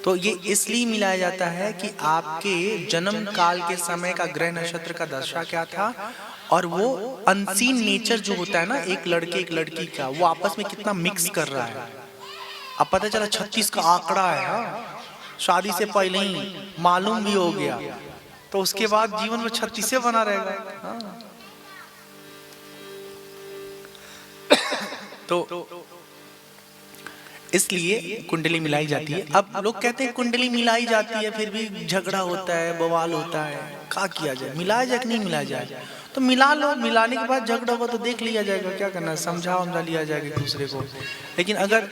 तो ये इसलिए मिलाया जाता है कि आपके जन्म काल के समय का ग्रह नक्षत्र का दशा क्या था, और वो अनसीन नेचर जो होता है ना एक लड़के एक लड़की का, वो आपस में कितना मिक्स कर रहा है। अब पता चला 36 का आंकड़ा है, हाँ? शादी से पहले ही मालूम भी हो गया, तो उसके बाद जीवन में 36 बना रहेगा। हाँ? तो इसलिए कुंडली मिलाई जाती है। अब लोग कहते हैं कुंडली मिलाई जाती है फिर भी झगड़ा होता है, बवाल होता है, क्या किया जाए, मिलाया जाए कि नहीं मिलाया जाए? तो मिला लो, मिलाने के बाद झगड़ा होगा तो देख लिया जाएगा, क्या करना है, समझा समझा लिया जाएगा एक दूसरे को। लेकिन अगर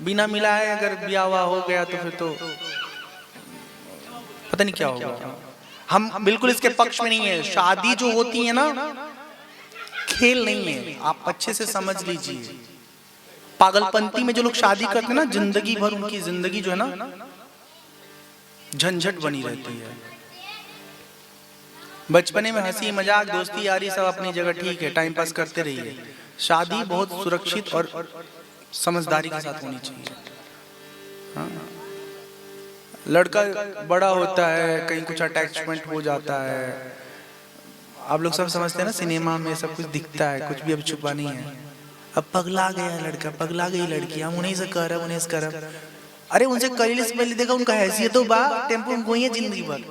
बिना मिलाए अगर ब्याह हो गया तो फिर तो पता नहीं क्या होगा। हम बिल्कुल इसके पक्ष में नहीं है। शादी जो होती है ना खेल नहीं है, आप अच्छे से समझ लीजिए। पागलपंती में जो लोग शादी करते हैं ना, जिंदगी भर उनकी जिंदगी जो है ना झंझट बनी रहती है। बचपने में हंसी मजाक दोस्ती यारी सब अपनी जगह ठीक है, टाइम पास करते रहिए। शादी बहुत सुरक्षित और समझदारी के साथ होनी चाहिए। हाँ? लड़का बड़ा होता है, कहीं कुछ अटैचमेंट हो जाता है, आप लोग सब समझते हैं ना, सिनेमा में सब कुछ दिखता है, कुछ भी अब छुपा नहीं है। अब पगला गया लड़का, पगला गई लड़की, हम उन्हीं से करब, उन्हीं से करब। अरे उनसे करीले से पहले देखा, उनका हैसियत तो बा, टेम्पो में गोई है जिंदगी भर,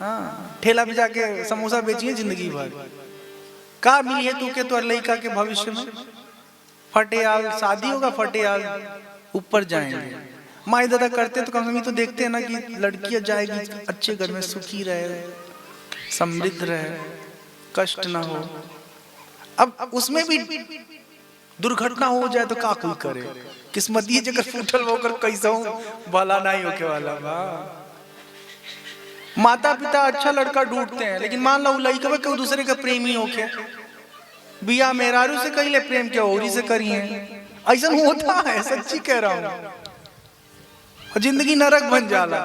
हाँ ठेला पे जाके समोसा बेचिए जिंदगी भर। का मिली है तू के तो लड़का के भविष्य में? फटेयाल शादी होगा, फटेयाल ऊपर जाएंगे। माई दादा करते तो कम से कम तो देखते हैं ना कि लड़कियां जाएगी अच्छे घर में, सुखी रहे, समृद्ध रहे, कष्ट ना हो। अब उसमें भी दुर्घटना हो जाए तो का कोई करे, किस्मती जगह फूटल होकर कैसा भला नहीं होके वाला बा। माता पिता अच्छा लड़का ढूंढते हैं, लेकिन मान लो लड़का कोई दूसरे का प्रेमी होके बिया मेहरारू से कही ले प्रेम के औरी से करिए, ऐसा होता है, सच्ची कह रहा हूँ। और जिंदगी नरक बन जाला,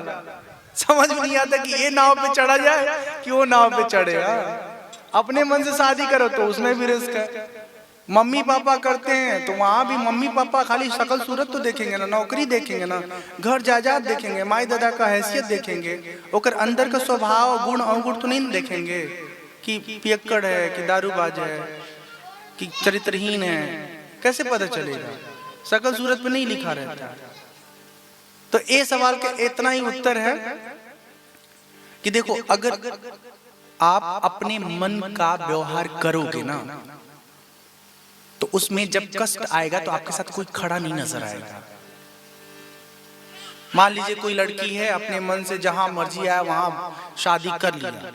समझ में नहीं आता कि ये नाव पे चढ़ा जाए कि वो नाव पे चढ़े। अपने मन से शादी करो तो उसमें भी रिस्क है। मम्मी पापा करते हैं तो वहां भी मम्मी पापा खाली शक्ल सूरत तो देखेंगे ना, नौकरी देखेंगे ना, घर जायदाद देखेंगे, माई दादा का हैसियत देखेंगे, ओकर अंदर का स्वभाव गुण अवगुण तो नहीं देखेंगे कि पियक्कड़ है, कि दारूबाज है, कि चरित्रहीन है। कैसे पता चलेगा? शक्ल सूरत पे नहीं लिखा रहता। तो ये सवाल का इतना ही उत्तर है कि देखो, अगर आप अपने मन का व्यवहार करोगे ना, तो उसमें जब कष्ट आएगा तो आपके साथ कोई खड़ा नहीं नजर आएगा। मान लीजिए कोई लड़की है, अपने मन से जहां मर्जी आया वहां शादी कर लिया,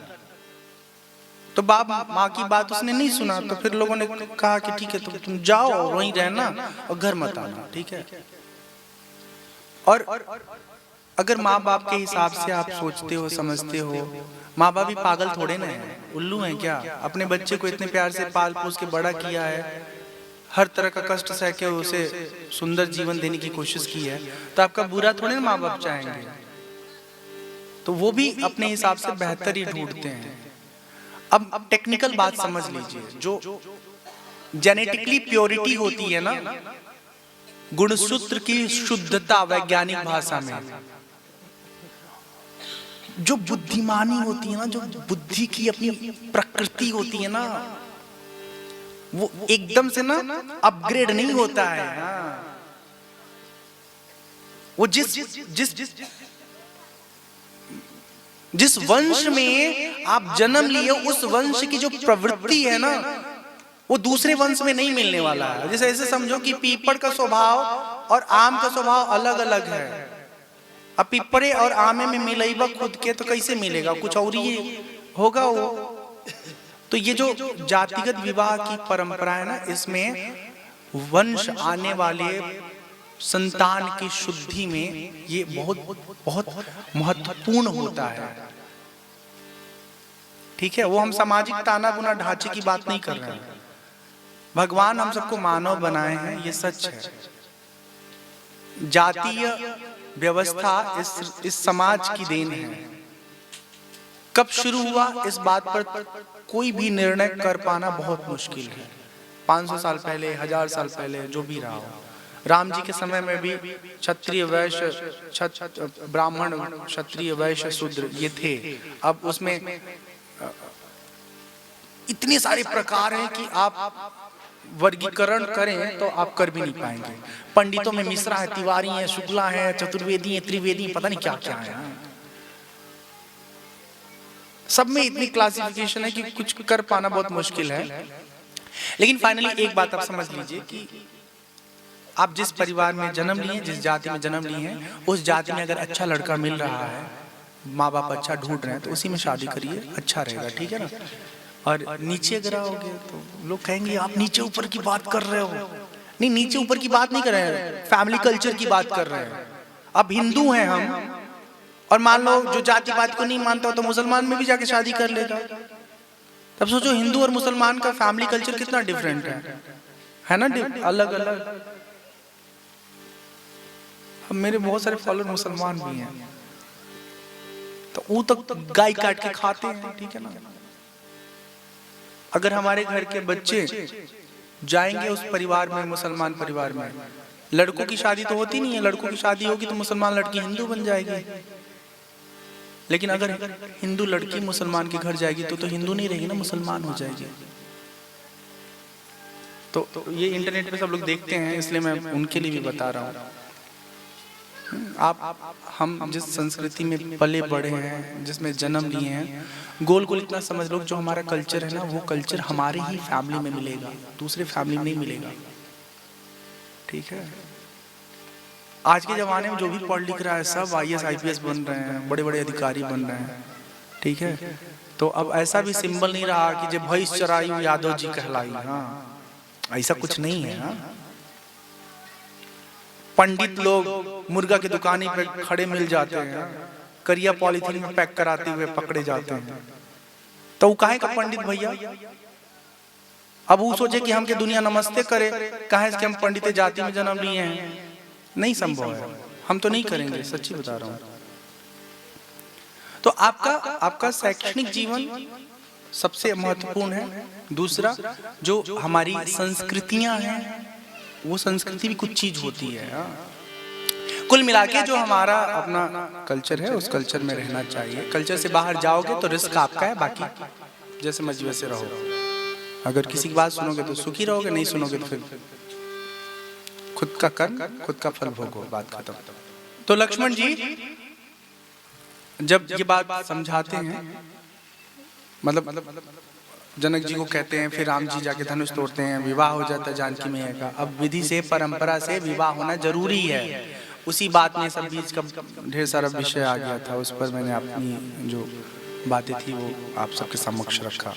तो बाप माँ की बात उसने नहीं सुना, तो फिर लोगों ने कहा कि ठीक है, तो तुम जाओ वहीं रहना और घर मत आना, ठीक है। और अगर माँ बाप के हिसाब से आप सोचते हो, समझते हो, माँ बाप भी पागल थोड़े ना है, उल्लू हैं क्या? अपने बच्चे को इतने प्यार से पाल पोस के बड़ा किया है, हर तरह का कष्ट सह के उसे सुंदर जीवन देने की कोशिश की है, तो आपका बुरा थोड़े ना माँ बाप चाहेंगे। तो वो भी अपने हिसाब से बेहतर ही ढूंढते हैं। अब टेक्निकल बात समझ लीजिए, जो जेनेटिकली प्योरिटी होती है ना, गुणसूत्र की शुद्धता वैज्ञानिक भाषा में, जो बुद्धिमानी होती है ना, जो बुद्धि की अपनी प्रकृति होती है ना, वो एकदम से ना अपग्रेड नहीं होता है। वो जिस वंश में आप जन्म लिए, उस वंश की जो प्रवृत्ति है ना, वो दूसरे वंश में नहीं मिलने वाला है। जैसे ऐसे समझो कि पीपल का स्वभाव और आम का स्वभाव अलग अलग है। अब पिपरे और आमे में मिलेगा खुद के तो कैसे मिलेगा, कुछ और ही होगा वो। तो ये जो जातिगत विवाह की परंपरा है ना, इसमें वंश आने वाले संतान की शुद्धि में ये बहुत बहुत महत्वपूर्ण होता है, ठीक है। वो हम सामाजिक ताना बुना ढांचे की बात नहीं कर रहे हैं। भगवान हम सबको मानव बनाए हैं, ये सच है। जातीय व्यवस्था इस समाज की देन है। कब शुरू हुआ इस बात पर कोई भी निर्णय कर पाना बहुत मुश्किल है। 500 साल पहले, 1000 साल पहले, जो भी रहा हो। राम जी के समय में भी क्षत्रिय वैश्य, ब्राह्मण, क्षत्रिय वैश्य, शूद्र ये थे। अब उसमें इतने सारे प्रकार हैं कि आप वर्गीकरण करें तो आप कर भी नहीं पाएंगे। पंडितों में मिश्रा है, तिवारी है, शुक्ला है, चतुर्वेदी है, त्रिवेदी है, पता नहीं क्या क्या है। सब में इतनी क्लासिफिकेशन है कि कुछ कर पाना बहुत मुश्किल है। लेकिन फाइनली एक बात आप समझ लीजिए कि आप जिस परिवार में जन्म लिए, जिस जाति में जन्म लिए हैं, उस जाति में अगर अच्छा लड़का मिल रहा है, माँ बाप अच्छा ढूंढ रहे हैं, तो उसी में शादी करिए, अच्छा रहेगा, ठीक है ना। और नीचे अगर आओगे तो लोग कहेंगे आप नीचे ऊपर की बात कर रहे हो। नहीं, नीचे ऊपर की बात नहीं कर रहे हैं, फैमिली कल्चर की बात कर रहे हैं। अब हिंदू हैं हम, और मान लो जो जाति बात को नहीं मानता हो तो मुसलमान में भी जाके शादी कर लेगा। तब सोचो हिंदू और मुसलमान का फैमिली कल्चर कितना डिफरेंट है ना, अलग अलग। अब मेरे बहुत सारे फॉलोअर मुसलमान भी हैं, तो वो तो गाय काट के खाते हैं, ठीक है ना। अगर हमारे घर के बच्चे जाएंगे उस परिवार में, मुसलमान परिवार में, लड़कों की शादी तो होती नहीं है, लड़कों की शादी होगी तो मुसलमान लड़की हिंदू बन जाएगी, लेकिन अगर हिंदू लड़की मुसलमान के घर जाएगी तो हिंदू नहीं रहेगी ना, मुसलमान हो जाएगी। तो ये इंटरनेट पे सब लोग देखते हैं, इसलिए मैं उनके लिए भी बता रहा हूँ। हम जिस संस्कृति में पले बड़े हैं, जिसमें जन्म लिए हैं, गोल गोल इतना समझ लो, जो हमारा कल्चर है ना, वो कल्चर हमारी ही फैमिली में मिलेगा, दूसरे फैमिली में नहीं मिलेगा। ठीक है, आज के जमाने में जो भी पढ़ लिख रहा है सब IAS IPS बन रहे हैं, बड़े बड़े अधिकारी बन रहे हैं। ठीक है, तो अब ऐसा भी सिंबल नहीं रहा कि जब भैंस चराई यादव जी कहलाई। हाँ, ऐसा कुछ नहीं है। हाँ, पंडित लोग मुर्गा की दुकानी पे खड़े मिल जाते हैं, करिया पॉलिथीन में पैक कराते हुए पकड़े जाते हैं, तो वो काहे का पंडित भैया? अब वो सोचे कि हमके दुनिया नमस्ते करे, काहे कि हम पंडित जाति में जन्म लिए हैं? नहीं संभव है, हम तो नहीं करेंगे, सच्ची बता रहा हूं। तो आपका शैक्षणिक जीवन सबसे महत्वपूर्ण है। दूसरा, जो हमारी संस्कृतियां हैं, वो संस्कृति भी कुछ चीज होती है। कुल मिला के जो हमारा अपना कल्चर है, उस कल्चर में रहना चाहिए। कल्चर से बाहर जाओगे तो रिस्क आपका है, बाकी जैसे मर्जी वैसे रहो। अगर किसी की बात सुनोगे तो सुखी रहोगे, नहीं सुनोगे तो फिर खुद का कर्म खुद का फल भोगो, बात खत्म। तो लक्ष्मण जी जब ये बात समझाते हैं, मतलब जनक जी को कहते हैं, फिर राम जी जाके धनुष तोड़ते हैं, विवाह हो जाता है जानकी मैया का। अब विधि से परंपरा से विवाह होना जरूरी है। उसी बात में सब बीच का ढेर सारा विषय आ गया था, उस पर मैंने अपनी जो बातें थी वो आप सबके समक्ष रखा।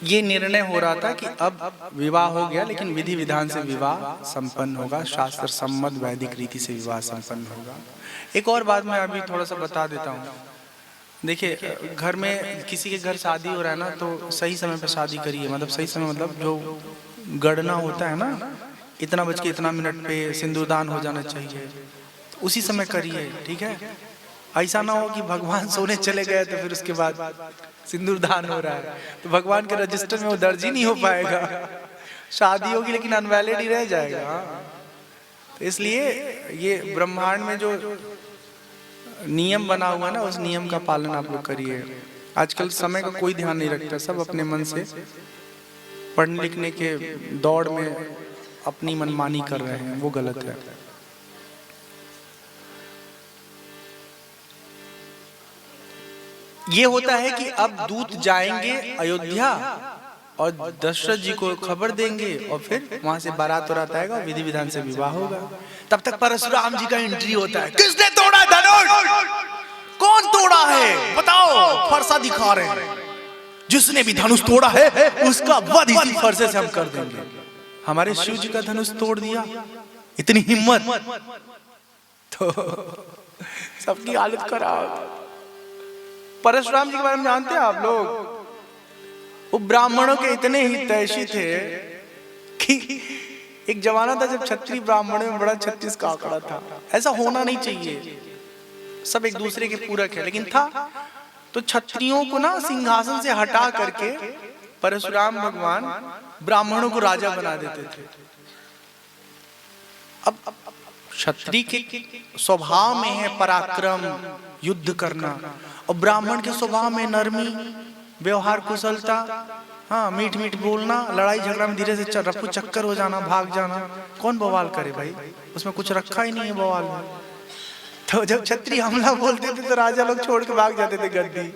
ये निर्णय हो रहा था कि अब विवाह हो गया, लेकिन विधि विधान से विवाह संपन्न होगा, शास्त्र सम्मत वैदिक रीति से विवाह संपन्न होगा। एक और बात मैं अभी थोड़ा सा बता देता हूँ। देखिए, घर में किसी के घर शादी हो रहा है ना, तो सही समय पर शादी करिए। मतलब सही समय, मतलब जो गणना होता है ना, इतना बज के इतना मिनट पे सिंदूरदान हो जाना चाहिए, तो उसी समय करिए। ठीक है, ऐसा ना हो कि भगवान सोने चले गए तो फिर उसके बाद सिंदूरदान हो रहा है, तो भगवान के रजिस्टर में वो दर्ज ही नहीं हो पाएगा। शादी होगी लेकिन अनवैलिड ही रह जाएगा। तो इसलिए ये ब्रह्मांड में जो नियम बना हुआ है ना, उस नियम का पालन आप लोग करिए। आजकल समय का कोई ध्यान नहीं रखता, सब अपने मन से पढ़ने लिखने के दौड़ में अपनी मनमानी कर रहे हैं, वो गलत है। ये होता है कि अब दूत जाएंगे अयोध्या और दशरथ जी को खबर देंगे, और फिर वहां से बारात वारात आएगा, विधि विधान से विवाह होगा। तब तक परशुराम जी का एंट्री होता है। किसने तोड़ा धनुष? कौन तोड़ा है बताओ? फरसा दिखा रहे हैं। जिसने भी धनुष तोड़ा है उसका वध इसी फरसे से हम कर देंगे। हमारे शिव जी का धनुष तोड़ दिया, इतनी हिम्मत, तो सबकी हालत खराब। परशुराम जी के बारे में जानते हैं आप लोग? वो ब्राह्मणों के इतने हितैषी थे कि एक जमाना था जब क्षत्रिय ब्राह्मणों में बड़ा 36 का आंकड़ा था। ऐसा होना नहीं चाहिए, सब एक दूसरे के पूरक है, लेकिन था। तो क्षत्रियों को ना सिंहासन से हटा करके परशुराम भगवान ब्राह्मणों को राजा बना देते थे। अब क्षत्रिय के स्वभाव में है पराक्रम, युद्ध करना, और ब्राह्मण के स्वभाव में नरमी, व्यवहार कुशलता, हाँ, मीठ मीठ बोलना, लड़ाई झगड़ा में धीरे से रफू चक्कर हो जाना, भाग जाना। कौन बवाल करे भाई? उसमें कुछ रखा ही नहीं है बवाल में। तो जब क्षत्रिय हमला बोलते थे तो राजा लोग छोड़ के भाग जाते थे गद्दी,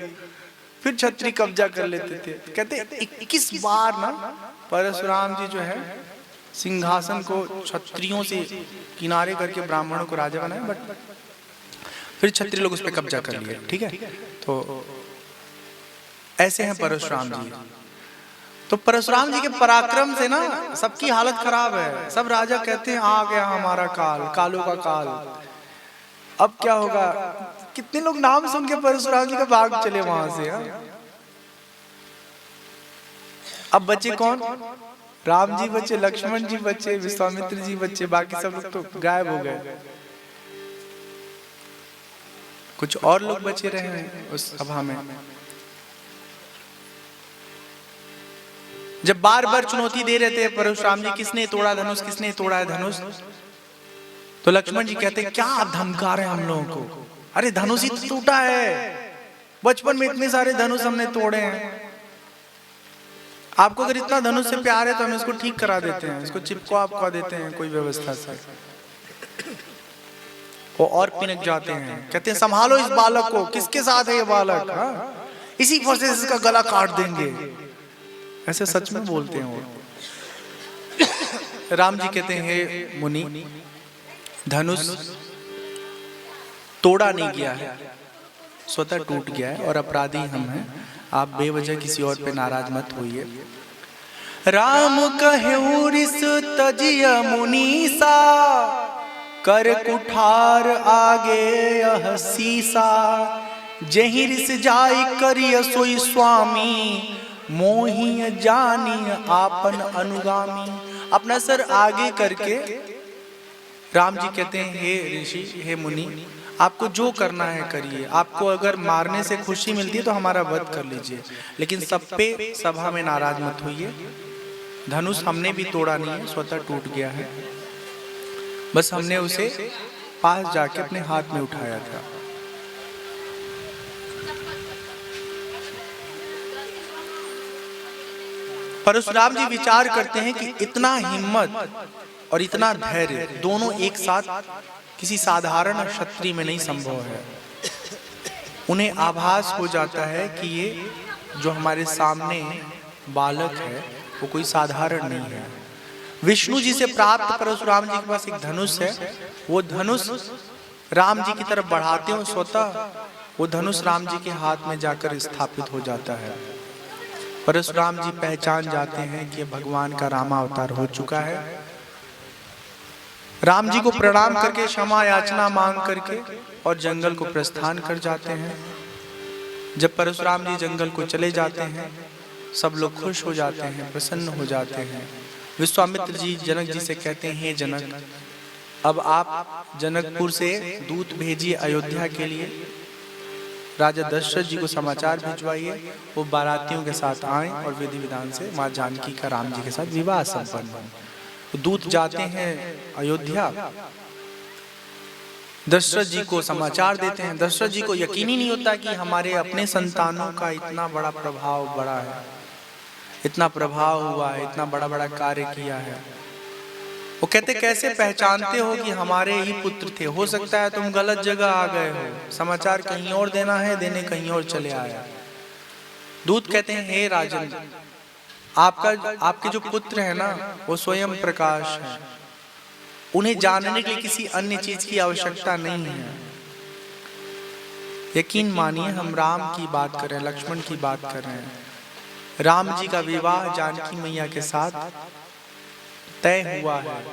फिर क्षत्रिय कब्जा कर लेते थे। कहते 21 बार ना परशुराम जी जो है सिंहासन को क्षत्रियों से किनारे करके ब्राह्मणों को राजा बनाए, बट फिर क्षत्रिय लोग उस पर कब्जा कर लिए। ठीक है, तो ऐसे हैं परशुराम जी। तो परशुराम जी के पराक्रम से ना सबकी हालत खराब है। सब राजा कहते हैं आ गया हमारा काल, कालों का काल, अब क्या होगा? कितने लोग नाम सुन के परशुराम जी का भाग चले वहां से। अब बचे कौन? राम जी बचे, लक्ष्मण जी बचे, विश्वामित्र जी बचे, बाकी सब लोग तो गायब हो गए। कुछ और लोग बचे रहे हैं उस सभा में। जब बार बार चुनौती दे रहे थे परशुराम जी, किसने तोड़ा धनुष, किसने तोड़ा है धनुष, तो लक्ष्मण जी कहते क्या आप धमका रहे हैं हम लोगों को, अरे धनुष ही तो टूटा है, बचपन में इतने सारे धनुष हमने तोड़े हैं, आपको अगर इतना धनुष से प्यार है तो हम इसको ठीक करा देते हैं, इसको चिपका देते हैं कोई व्यवस्था से। वो और पिनक जाते हैं, कहते हैं संभालो इस बालक को, किसके साथ है ये बालक, हाँ? इसी वजह से इसका गला काट देंगे, ऐसे सच में बोलते हैं वो। राम जी कहते हैं हे मुनि, धनुष तोड़ा नहीं गया है, स्वतः टूट गया है और अपराधी हम हैं, आप बेवजह किसी और पे नाराज मत होइए। राम कहेउ रिस तजिय मुनीसा, कर कुठार आगे यह सीसा, जेहि रिस जाय करिय सोई स्वामी, मोहि जानी आपन अनुगामी। अपना सर आगे करके राम जी कहते हैं हे ऋषि, हे मुनि, आपको जो करना है करिए, आपको अगर मारने से खुशी मिलती है तो हमारा वध कर लीजिए, लेकिन सब पे सभा में नाराज मत होइए। धनुष हमने भी तोड़ा नहीं है, स्वतः टूट गया है, बस हमने उसे पास जाके अपने हाथ में उठाया था। परशुराम जी विचार करते हैं कि इतना हिम्मत और इतना धैर्य दोनों एक साथ किसी साधारण क्षत्रिय में नहीं संभव है। उन्हें आभास हो जाता है कि ये जो हमारे सामने बालक है वो कोई साधारण नहीं है। विष्णु जी से प्राप्त परशुराम जी के पास एक धनुष है, वो धनुष राम जी की तरफ बढ़ाते हो, स्वतः वो धनुष राम जी के हाथ में जाकर स्थापित हो जाता है। परशुराम जी पहचान जाते हैं कि भगवान का रामावतार हो चुका है। राम जी को प्रणाम करके क्षमा याचना मांग करके और जंगल को प्रस्थान कर जाते हैं। जब परशुराम जी जंगल को चले जाते हैं, सब लोग खुश हो जाते हैं, प्रसन्न हो जाते हैं। विश्वामित्र जी जनक जी से कहते हैं हे जनक, अब आप जनकपुर से दूत भेजिए अयोध्या के लिए, राजा दशरथ जी को समाचार भिजवाइए, वो बारातियों के साथ आएं और विधि विधान से माँ जानकी का राम जी के साथ विवाह संपन्न हो। तो दूत जाते हैं अयोध्या, दशरथ जी को समाचार देते हैं। दशरथ जी को यकीन ही नहीं होता कि हमारे अपने संतानों का इतना बड़ा प्रभाव बड़ा है, इतना प्रभाव हुआ है, इतना बड़ा बड़ा कार्य किया है। वो कहते कैसे पहचानते हो कि हमारे ही पुत्र थे, हो सकता है तुम गलत जगह आ गए हो, समाचार कहीं और देना है, देने कहीं और चले आया। दूत कहते हैं हे राजन, आपके जो पुत्र है ना वो स्वयं प्रकाश है, उन्हें जानने के लिए किसी अन्य चीज की आवश्यकता नहीं है। यकीन मानिए हम राम की बात कर रहे हैं, लक्ष्मण की बात कर रहे हैं। राम जी का विवाह जानकी मैया के साथ तय हुआ है।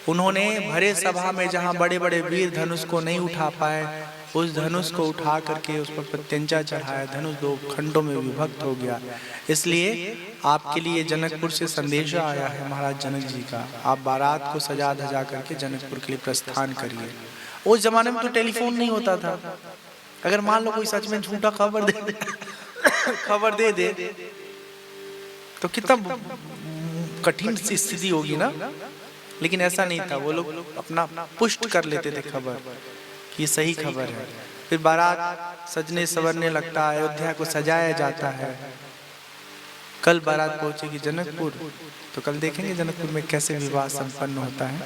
उन्होंने भरे सभा में जहां बड़े बड़े वीर धनुष को नहीं उठा पाए, उस धनुष को उठा करके उस पर प्रत्यंचा चढ़ाया, धनुष 2 खंडों में विभक्त हो गया। इसलिए आपके लिए जनकपुर से संदेशा आया है महाराज जनक जी का, आप बारात को सजा धजा करके जनकपुर के लिए प्रस्थान करिए। उस जमाने में तो टेलीफोन नहीं होता था, अगर मान लो कोई सच में झूठा खबर दे दे तो कितना कठिन सी स्थिति होगी ना, लेकिन ऐसा नहीं था। वो लोग अपना पुष्ट कर लेते थे खबर कि ये सही खबर है। फिर बारात सजने संवरने लगता है, अयोध्या को सजाया जाता है। कल बारात पहुंचेगी जनकपुर, तो कल देखेंगे जनकपुर में कैसे विवाह संपन्न होता है।